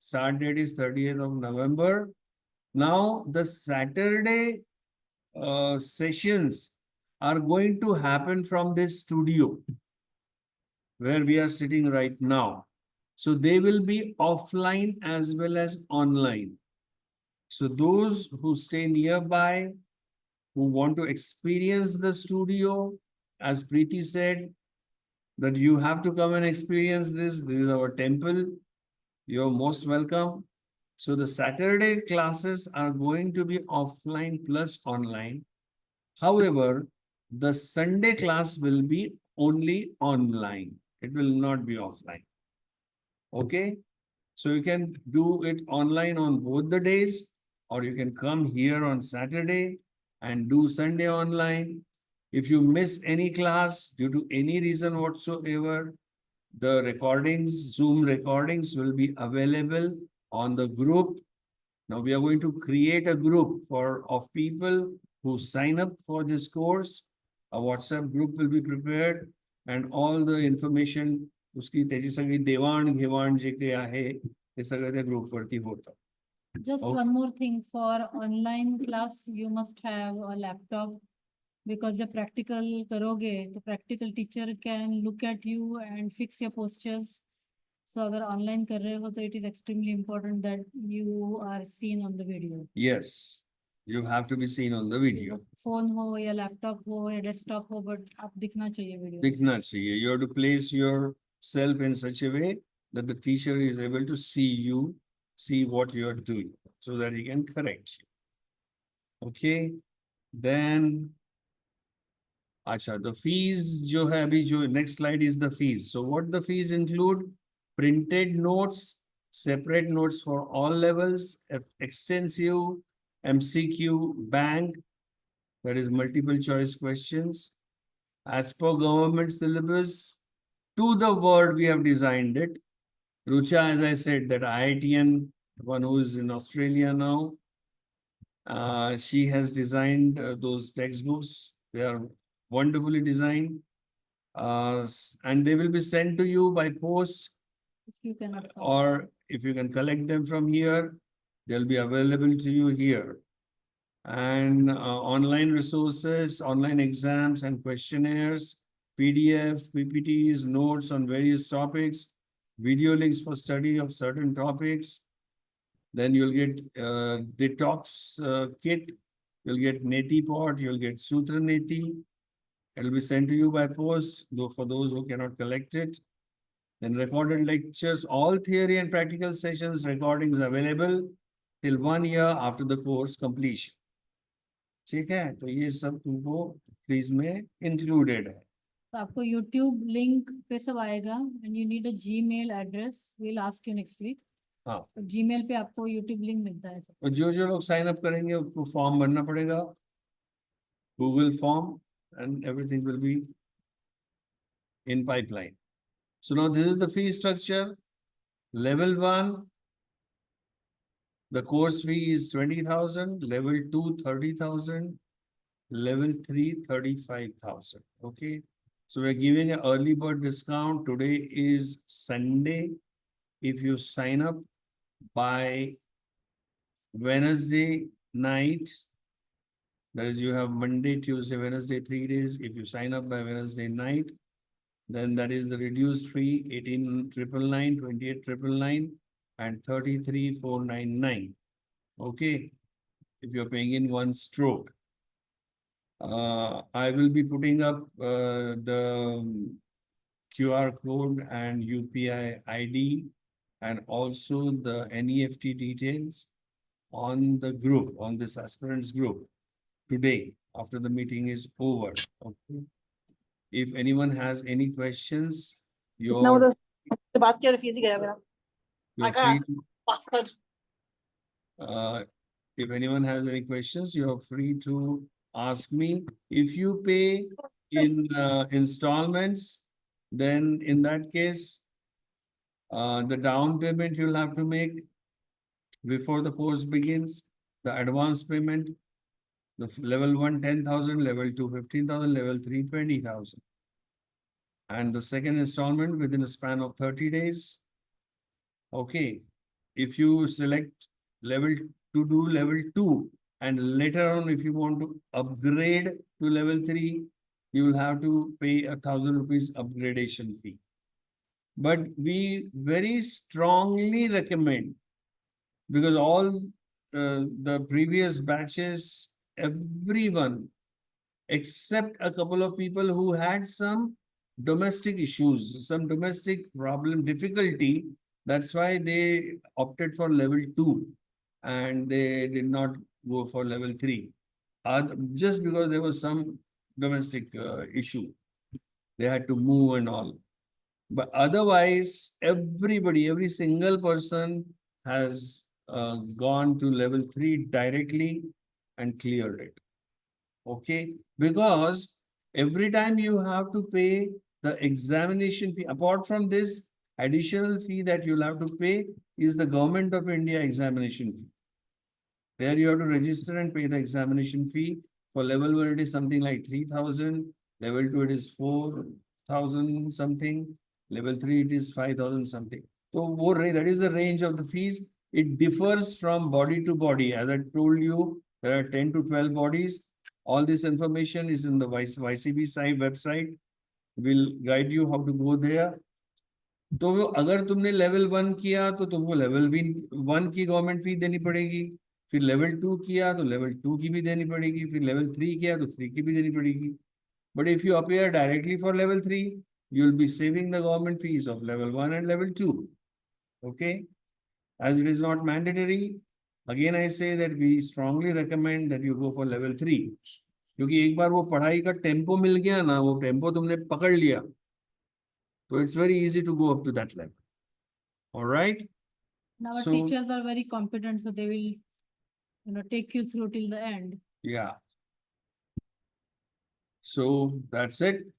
start date is 30th of November. Now, the Saturday sessions are going to happen from this studio where we are sitting right now. So they will be offline as well as online. So those who stay nearby, who want to experience the studio, as Preeti said, that you have to come and experience this. This is our temple. You're most welcome. So the Saturday classes are going to be offline plus online. However, the Sunday class will be only online. It will not be offline. Okay? So you can do it online on both the days, or you can come here on Saturday and do Sunday online. If you miss any class due to any reason whatsoever, the recordings, Zoom recordings will be available on the group. Now we are going to create a group of people who sign up for this course. A WhatsApp group will be prepared and all the information उसकी त्याची सगळी देवाण घेवाण जे काही आहे ते सगळं त्या ग्रुप वरती होतं. Just Okay. one more thing, for online class, you must have a laptop, because the practical karoge, the practical teacher can look at you and fix your postures. So agar online kar rahe ho, तो it is extremely important that you are seen on the video. Yes, you have to be seen on the video. Phone ho या laptop ho या desktop हो, but आप दिखना चाहिए video. दिखना चाहिए. You have to place yourself in such a way that the teacher is able to see you, see what you are doing, so that he can correct you. Okay, then अच्छा, the fees जो है अभी जो next slide is the fees. So what the fees include? Printed notes, separate notes for all levels, extensive MCQ bank, that is multiple choice questions. As per government syllabus, to the word we have designed it. Rucha, as I said, that IITian, one who is in Australia now, she has designed those textbooks. They are wonderfully designed. And they will be sent to you by post, If you cannot come. or if you can collect them from here, they'll be available to you here. And online resources, online exams and questionnaires, PDFs, PPTs, notes on various topics, video links for study of certain topics. Then you'll get detox kit, you'll get Neti pot, you'll get Sutra Neti. It'll be sent to you by post, though for those who cannot collect it. Then recorded lectures, all theory and practical sessions recordings available till 1 year after the course completion. ठीक है, तो ये सब तुमको fees में included है. तो आपको YouTube लिंक पे सब आएगा and you need a Gmail address. We'll ask you next week. हाँ, तो Gmail पे आपको YouTube लिंक मिलता है सब. और जो लोग साइन अप करेंगे उसको फॉर्म भरना पड़ेगा, Google form, and everything will be in pipeline. So now this is the fee structure. Level 1, the course fee is 20,000, level 2, 30,000, level 3, 35,000. Okay. So we're giving an early bird discount. Today is Sunday. If you sign up by Wednesday night, that is, you have Monday, Tuesday, Wednesday, 3 days. If you sign up by Wednesday night, then that is the reduced fee, 18,999, 28,999, and 33,499. Okay, if you're paying in one stroke. I will be putting up the QR code and UPI ID and also the NEFT details on the group, on this aspirants group today after the meeting is over. Okay. If anyone has any questions, इतना you're, उधर बात किया refuse ही गया मेरा. you're free to, if anyone has any questions, you're free to ask me. If you pay in installments, then in that case, the down payment you'll have to make before the course begins, the advance payment, the level 1, 10,000, level 2, 15,000, level 3, 20,000. And the second installment within a span of 30 days. Okay, if you select level to do level 2, and later on if you want to upgrade to level 3, you will have to pay 1,000 rupees upgradation fee. But we very strongly recommend, because all the previous batches, everyone except a couple of people who had some domestic issues, some domestic problem, difficulty. That's why they opted for level 2 and they did not go for level 3. Just because there was some domestic issue. They had to move and all. But otherwise, everybody, every single person has gone to level 3 directly and cleared it. Okay, because every time you have to pay the examination fee, apart from this, additional fee that you'll have to pay is the Government of India examination fee. There you have to register and pay the examination fee. For level 1, it is something like 3,000. Level 2, it is 4,000 something. Level 3, it is 5,000 something. So that is the range of the fees. It differs from body to body. As I told you, there are 10 to 12 bodies. All this information is in the YCB site website. We'll guide you how to go there. तो अगर तुमने level 1 किया तो तुमको level 1 की government फी देनी पड़ेगी, फिर level 2 किया तो level 2 की भी देनी पड़ेगी, फिर level 3 किया तो 3 की भी देनी पड़ेगी. But if you appear directly for level 3, you'll be saving the government fees of level 1 and level 2. Okay, as it is not mandatory. Again, I say that we strongly recommend that you go for level 3. क्योंकि एक बार वो पढ़ाई का tempo मिल गया ना, वो tempo तुमने पकड़ लिया, so it's very easy to go up to that level. All right. Now our So- teachers are very competent, so they will, take you through till the end. Yeah. So that's it.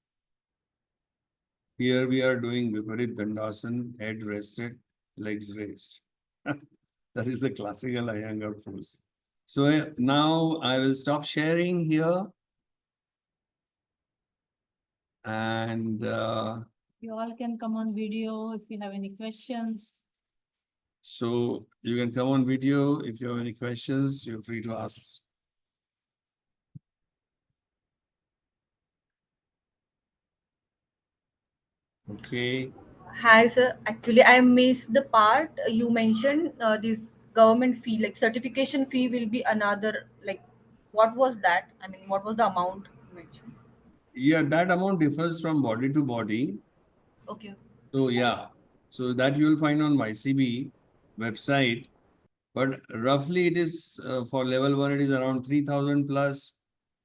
Here we are doing Viparit Dandasana, head rested, legs raised. That is the classical Iyengar pose. So now I will stop sharing here. And You all can come on video if you have any questions. so you can come on video. If you have any questions, you're free to ask. Okay. Hi, sir. Actually, I missed the part you mentioned. This government fee, like certification fee, will be another. Like, what was that? I mean, what was the amount you mentioned? Yeah, that amount differs from body to body. Okay. So yeah, so that you will find on YCB website. But roughly it is for level 1, it is around 3,000 plus,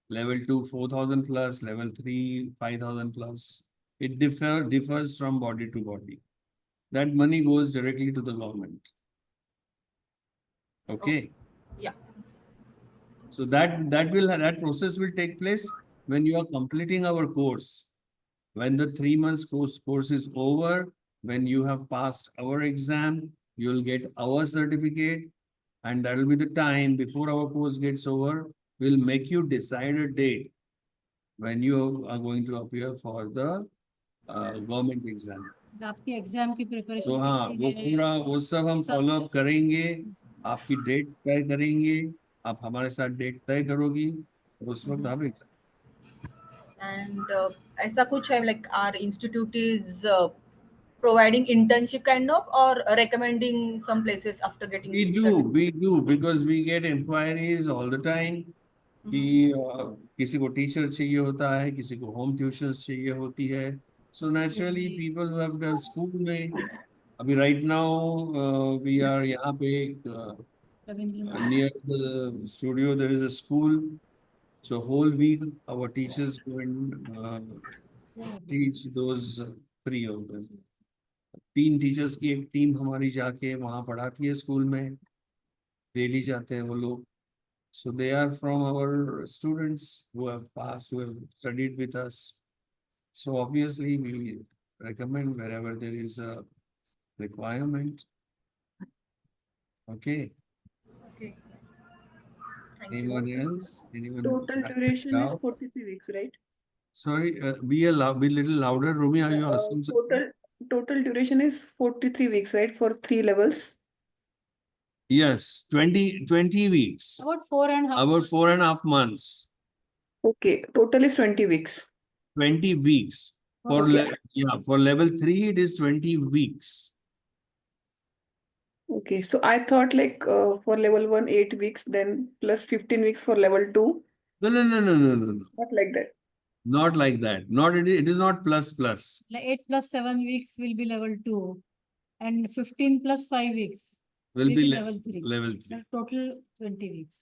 level 2, 4,000 plus, level 3, 5,000 plus. It differs from body to body. That money goes directly to the government. Okay. Yeah. So that process will take place when you are completing our course. When the 3 months course is over, when you have passed our exam, you will get our certificate, and that will be the time before our course gets over. We'll make you decide a date when you are going to appear for the government exam. आपकी exam की तो preparation हाँ, वो पूरा वो सब हम follow up करेंगे, आपकी डेट तय करेंगे, आप हमारे साथ डेट तय करोगी, और उस वक्त आप exam And ऐसा कुछ है, like our institute is providing internship kind of, or recommending some places after getting certificate? we do, because we get inquiries all the time कि किसी को टीचर चाहिए होता है, किसी को होम ट्यूशंस चाहिए होती है. So naturally people who have done school में, अभी right now we are यहाँ पे near the studio there is a school. So whole week our teachers go and teach those free of them. 3 teachers की एक team हमारी जाके वहाँ पढ़ाती है स्कूल में, डेली जाते हैं वो लोग. So they are from our students who have passed, who have studied with us. So obviously we recommend wherever there is a requirement. Okay. Okay. Thank you. Anyone else? Anyone? Total have duration is doubts? 43 weeks, right? Sorry, be be little louder. Rumi, are you asking something? Total duration is 43 weeks, right? For 3 levels. Yes, 20 weeks. about 4.5 About 4.5 months. Okay, total is 20 weeks. 20 weeks. For Okay. for level 3, it is 20 weeks. Okay, so I thought like for level 1, 8 weeks, then plus 15 weeks for level 2. No, no, no, no, no, no, no. Not like that. Not like that. Not it is not plus plus. like 8 plus 7 weeks will be level 2 and 15 plus 5 weeks Will be level 3. level 3. That's total 20 weeks.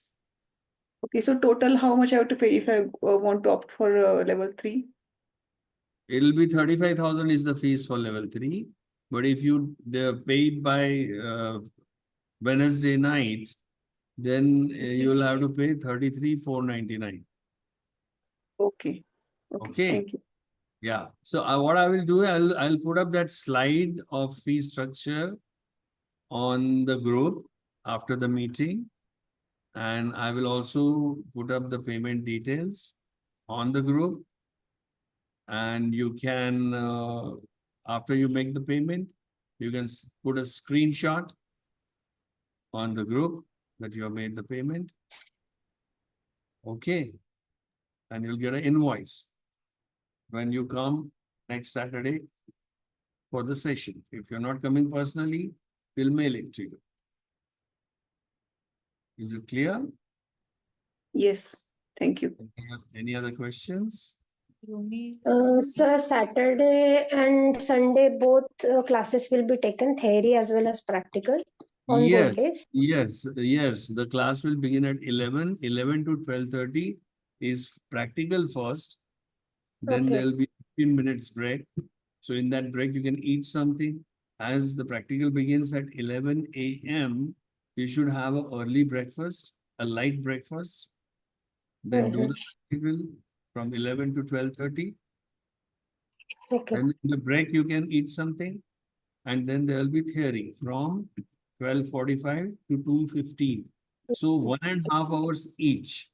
Okay, so total how much I have to pay if I want to opt for level 3? It'll be 35,000 is the fees for level 3. But if you pay it by Wednesday night, then you'll have to pay 33,499. Okay. Okay. Thank you. Yeah. So what I will do, I'll put up that slide of fee structure on the group after the meeting, and I will also put up the payment details on the group, and you can after you make the payment, you can put a screenshot on the group that you have made the payment. Okay. And you'll get an invoice when you come next Saturday for the session. If you're not coming personally, we'll mail it to you. Is it clear? Yes, thank you. Any other questions? Rumi, Sir, Saturday and Sunday, both classes will be taken, theory as well as practical on both days. Yes. The class will begin at 11 to 12:30 is practical first. Then Okay. there'll be 15 minutes break. So in that break, you can eat something. As the practical begins at 11 a.m., you should have an early breakfast, a light breakfast. Then do the practical from 11 to 12:30. Okay. Then in the break, you can eat something. And then there will be theory from 12:45 to 2:15. So 1.5 hours each.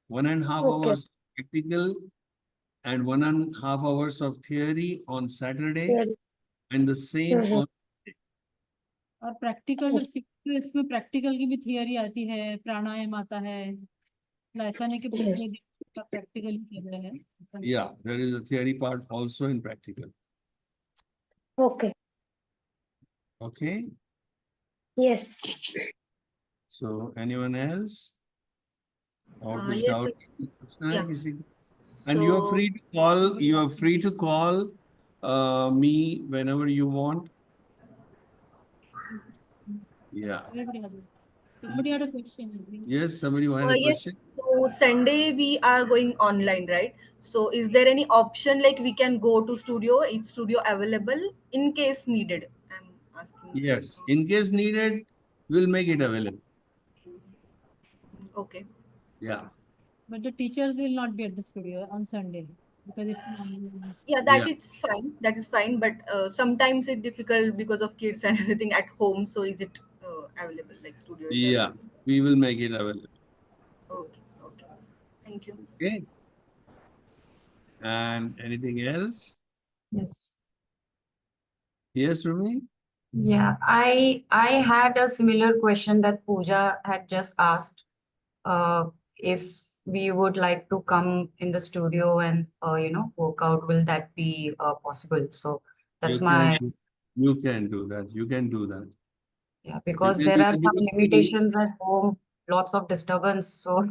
1.5 Okay. hours practical and 1.5 hours of theory on Saturday Theory. and the same Mhm. on और practical जब सीखते हो इसमें practical की भी theory आती है, प्राणायाम आता है, मतलब ऐसा नहीं कि पूरे Yes. दिन का प्रैक्टिकल ही कर रहे हैं, ऐसा नहीं। yeah, there is a theory part also in practical. Okay. Okay, Yes. so anyone else? और कुछ Yes, doubt sir. पूछना है Yeah. किसी को? And you are So, free to call, you are free to call me whenever you want. Yeah. Somebody had a question, I think. Yes, somebody had a yes. question? So Sunday we are going online, right? So is there any option like we can go to studio? Is studio available in case needed? I'm asking. Yes, in case needed, we'll make it available. Okay. Yeah, But the teachers will not be at the studio on Sunday because it's Yeah, yeah, that is fine. That is fine. But sometimes it's difficult because of kids and everything at home. So is it available? Like studio is yeah, available? we will make it available. Okay. Okay. Thank you. Okay. And anything else? Yes. Yes, Rumi? Yeah, I had a similar question that Pooja had just asked. If we would like to come in the studio and work out, will that be possible? So that's my You can do that. You can do that. yeah, It because will there be are some because see, limitations at home, lots of disturbance, so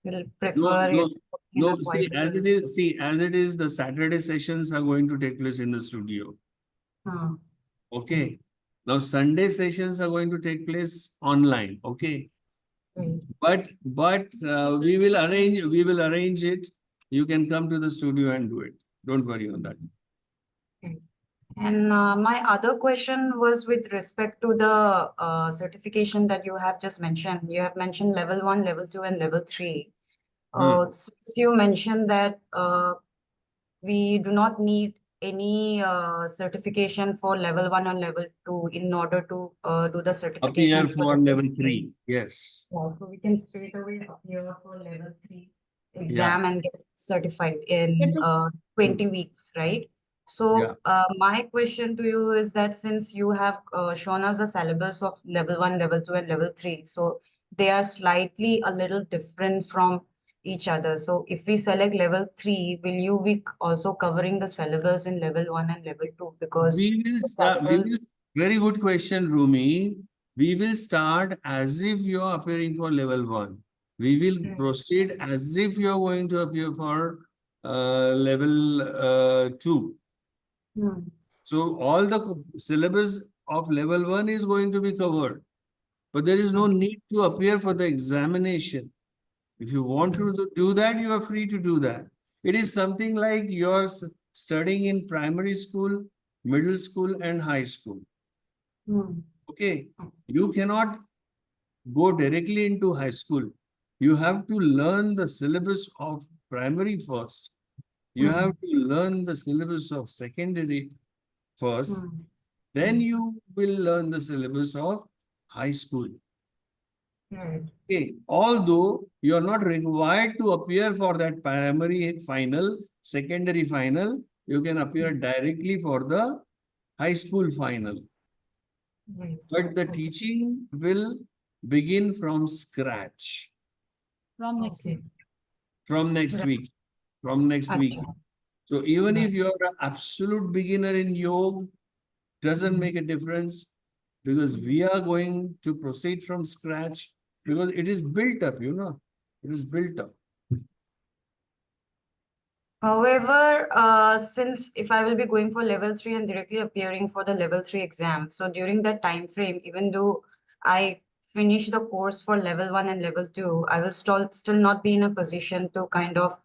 we'll prefer working in a see, quieter as it place. is, as it is, the Saturday sessions are going to take place in the studio. Huh. Okay. Now Sunday sessions are going to take place online. Okay. Right. But we will arrange it. You can come to the studio and do it. Don't worry on that. Right. And my other question was with respect to the certification that you have just mentioned. You have mentioned level 1, level 2, and level 3. Since you mentioned that we do not need any certification for level 1 or level 2 in order to do the certification Appear for the level same day. 3. Yes. Yeah, so we can straight away appear for level 3 Yeah. exam and get certified in 20 weeks, right? So Yeah. my question to you is that since you have shown us the syllabus of level 1, level 2, and level 3, so they are slightly a little different from each other. So if we select level 3, will you be also covering the syllabus in level 1 and level 2? Because We will the start. syllabus, Very good question, Rumi. We will start as if you are appearing for level 1. We will proceed as if you are going to appear for level 2. So all the syllabus of level 1 is going to be covered, but there is no need to appear for the examination. If you want to do that, you are free to do that. It is something like you're studying in primary school, middle school, and high school. Okay, you cannot go directly into high school. You have to learn the syllabus of primary first. You have to learn the syllabus of secondary first. Then you will learn the syllabus of high school. Okay, although you are not required to appear for that primary final, secondary final, you can appear directly for the high school final. But the teaching will begin from scratch. from next week. From next week. From next week. So even if you are an absolute beginner in yoga, doesn't make a difference because we are going to proceed from scratch because it is built up, it is built up. However, since if I will be going for level 3 and directly appearing for the level 3 exam, so during that time frame, even though I finish the course for level 1 and level 2, I will still not be in a position to kind of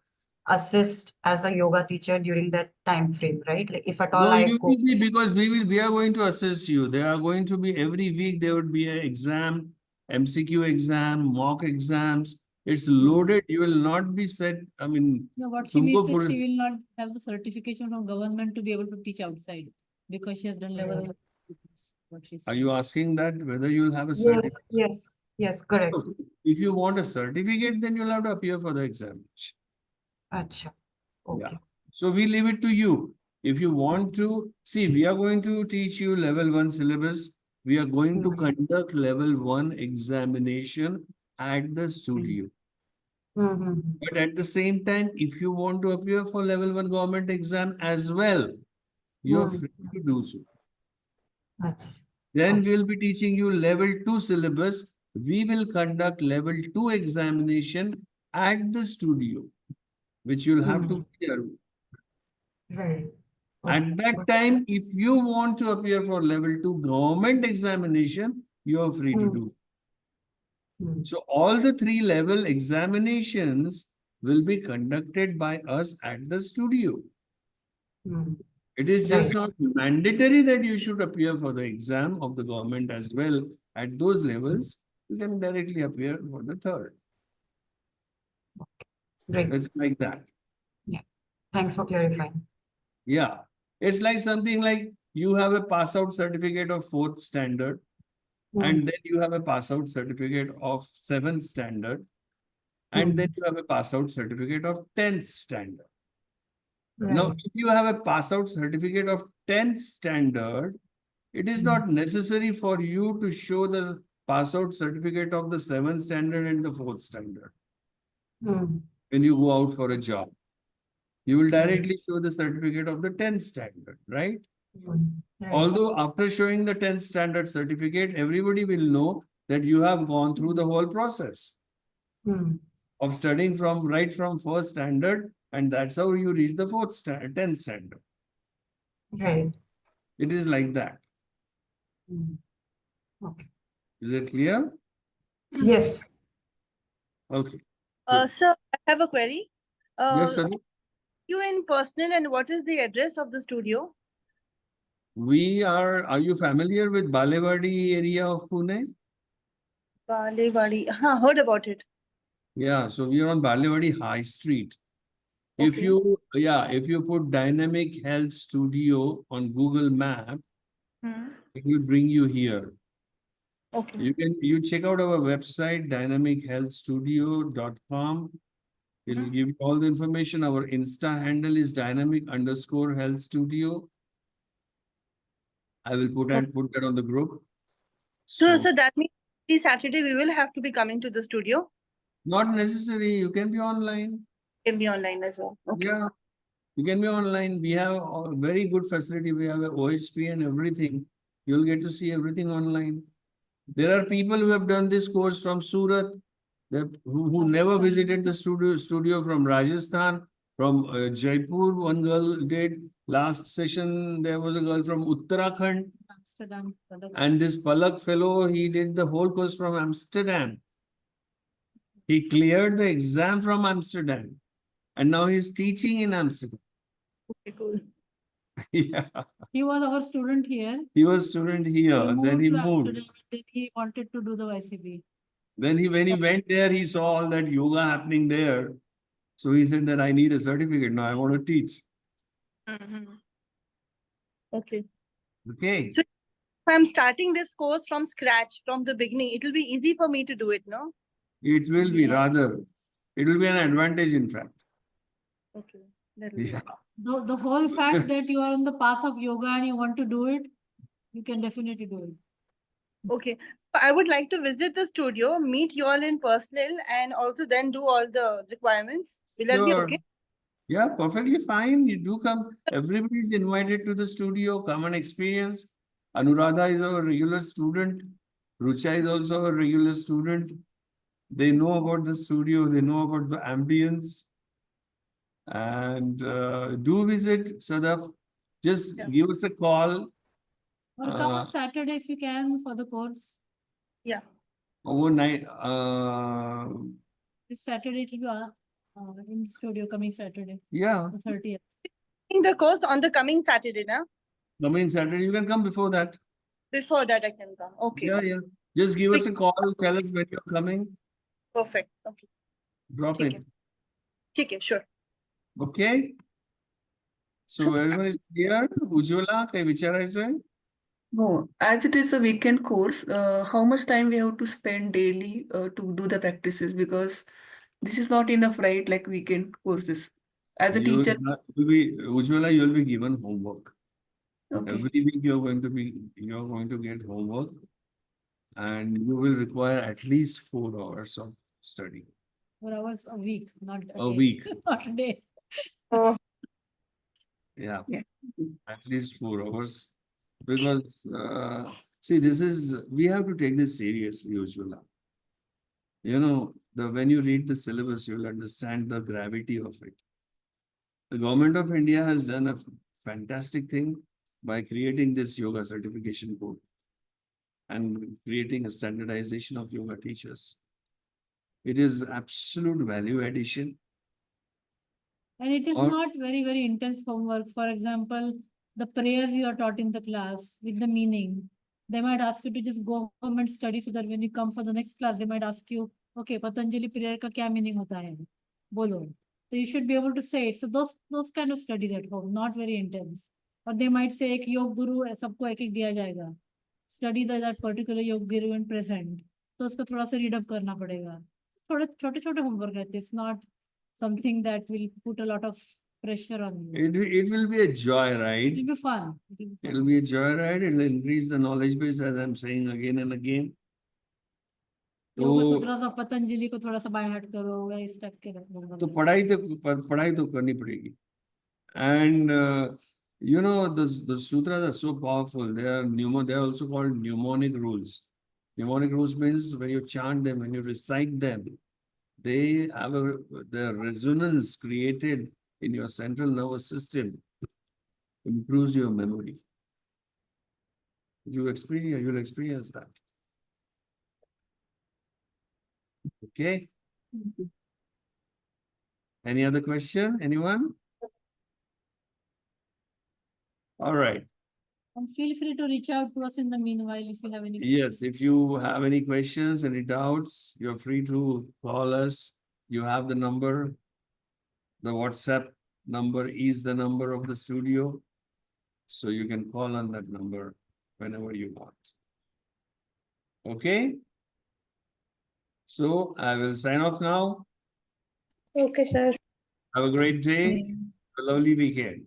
assist as a yoga teacher during that time frame, right? Like if at all No, I you go. will be because we are going to assist you. There are going to be every week there would be an exam, MCQ exam, mock exams. It's loaded. You will not be set. I mean, No, what she means is तुमको she will not have the certification from government to be able to teach outside because she has done level 1. What she Are said. you asking that whether you'll have a certificate? Yes, correct. If you want a certificate, then you'll have to appear for the examination. Acha. Okay. So we leave it to you. If you want to, see, we are going to teach you level 1 syllabus. We are going to conduct level 1 examination at the studio. But at the same time, if you want to appear for level 1 government exam as well, you are free to do so. Then we'll be teaching you level 2 syllabus. We will conduct level 2 examination at the studio, which you'll have to clear. Right. At that time, if you want to appear for level 2 government examination, you are free to do. So all the 3 level examinations will be conducted by us at the studio. It is just not mandatory that you should appear for the exam of the government as well. At those levels, you can directly appear for the third. Great. It's like that. Thanks for clarifying. Yeah. It's like something like you have a pass out certificate of 4th standard, and then you have a pass out certificate of 7th standard, and then you have a pass out certificate of 10th standard. Now, if you have a pass out certificate of 10th standard, it is not necessary for you to show the pass out certificate of the 7th standard and the 4th standard when you go out for a job. You will directly show the certificate of the 10th standard, right? Although after showing the 10th standard certificate, everybody will know that you have gone through the whole process of studying right from 1st standard, and that's how you reach the 10th standard. Right. It is like that. Okay. Is it clear? Yes. Okay. Sir, I have a query. Yes, sir. You in personal, and what is the address of the studio? Are you familiar with Balewadi area of Pune? Balewadi. Heard about it. Yeah, so we are on Balewadi High Street. If Okay. you put Dynamic Health Studio on Google Map, it will bring you here. Okay. You check out our website, dynamichealthstudio.com. It will give you all the information. Our Insta handle is dynamic_health studio. I will put that on the group. So that means this Saturday we will have to be coming to the studio. Not necessary. You can be online. Can be online as well. Okay. Yeah, you can be online. We have a very good facility. We have a OHP and everything. You'll get to see everything online. There are people who have done this course from Surat, who never visited the studio from Rajasthan, from Jaipur. One girl did. Last session, there was a girl from Uttarakhand. Amsterdam. And this Palak fellow, he did the whole course from Amsterdam. He cleared the exam from Amsterdam. And now he's teaching in Amsterdam. Okay, cool. Yeah. He was our student here. He was student here, and then he to moved. Amsterdam, then he wanted to do the YCB. Then when he went there, he saw all that yoga happening there. So he said that I need a certificate. Now I want to teach. Okay. Okay. So if I'm starting this course from scratch, from the beginning, it will be easy for me to do it, no? It will be Yes. it will be an advantage, in fact. Okay. That will be Yeah. The whole fact that you are on the path of yoga and you want to do it, you can definitely do it. okay. I would like to visit the studio, meet you all in personal, and also then do all the requirements. Will that be Sure. okay? Yeah, perfectly fine. You do come. Everybody is invited to the studio. Come and experience. Anuradha is our regular student. Rucha is also a regular student. They know about the studio. They know about the ambience. And do visit, Sadaf. Just give us a call. Or come on Saturday if you can for the course. Yeah. Overnight. This Saturday it will be in the studio coming Saturday, Yeah. the 30th. In the course on the coming Saturday, now. Coming Saturday, you can come before that. Before that, I can come. Okay. Yeah. Just give us a call. Tell us when you're coming. Perfect. Okay. Drop ठीक it. है. ठीक है, sure. Okay. So everyone is clear. Ujjwala, काही विचारायचं आहे? No, as it is a weekend course, how much time we have to spend daily to do the practices? Because this is not enough, right? Like weekend courses. as a teacher. Ujjwala, you'll be given homework. Okay. Every week you're going to get homework, and you will require at least 4 hours of study. 4 hours a week, not a A day. week. Not a day. Oh, Yeah, Yeah. at least 4 hours. Because see, we have to take this seriously, Ujjwala. You know, when you read the syllabus, you'll understand the gravity of it. The government of India has done a fantastic thing by creating this yoga certification code and creating a standardization of yoga teachers. It is absolute value addition. And it is Or- not very, very intense homework. For example, the prayers you are taught in the class with the meaning. They might ask you to just go home and study so that when you come for the next class, they might ask you, okay, Patanjali prayer ka kya meaning hota hai? Bolo. So you should be able to say it. So those kind of studies at home, not very intense. Or they might say, ek yog guru sabko ek diya jayega. Study that particular yog guru and present. तो उसको थोड़ा सा read up करना पड़ेगा. थोड़े छोटे-छोटे homework रहते. It's not something that will put a lot of pressure on you. It will be a joyride. It will be fun. It will be fun. It will be a joyride. It will increase the knowledge base, as I'm saying again and again. Yoga तो सूत्र सा पतंजलि को थोड़ा सा by heart करो वगैरह इस type के रखना तो पढ़ाई तो करनी पड़ेगी. And you know, the sutras are so powerful. They are also called mnemonic rules. Mnemonic rules means when you chant them, when you recite them, they have the resonance created in your central nervous system improves your memory. You'll experience that. Okay. Any other question? Anyone? All right. And feel free to reach out to us in the meanwhile if you have any Yes, if you have any questions, any doubts, you're free to call us. You have the number. The WhatsApp number is the number of the studio. So you can call on that number whenever you want. Okay? So I will sign off now. Okay, sir. Have a great day. A lovely weekend.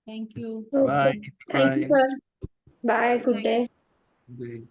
Thank you. Okay. Bye. Thank you, Bye. sir. Bye. Good day. Day.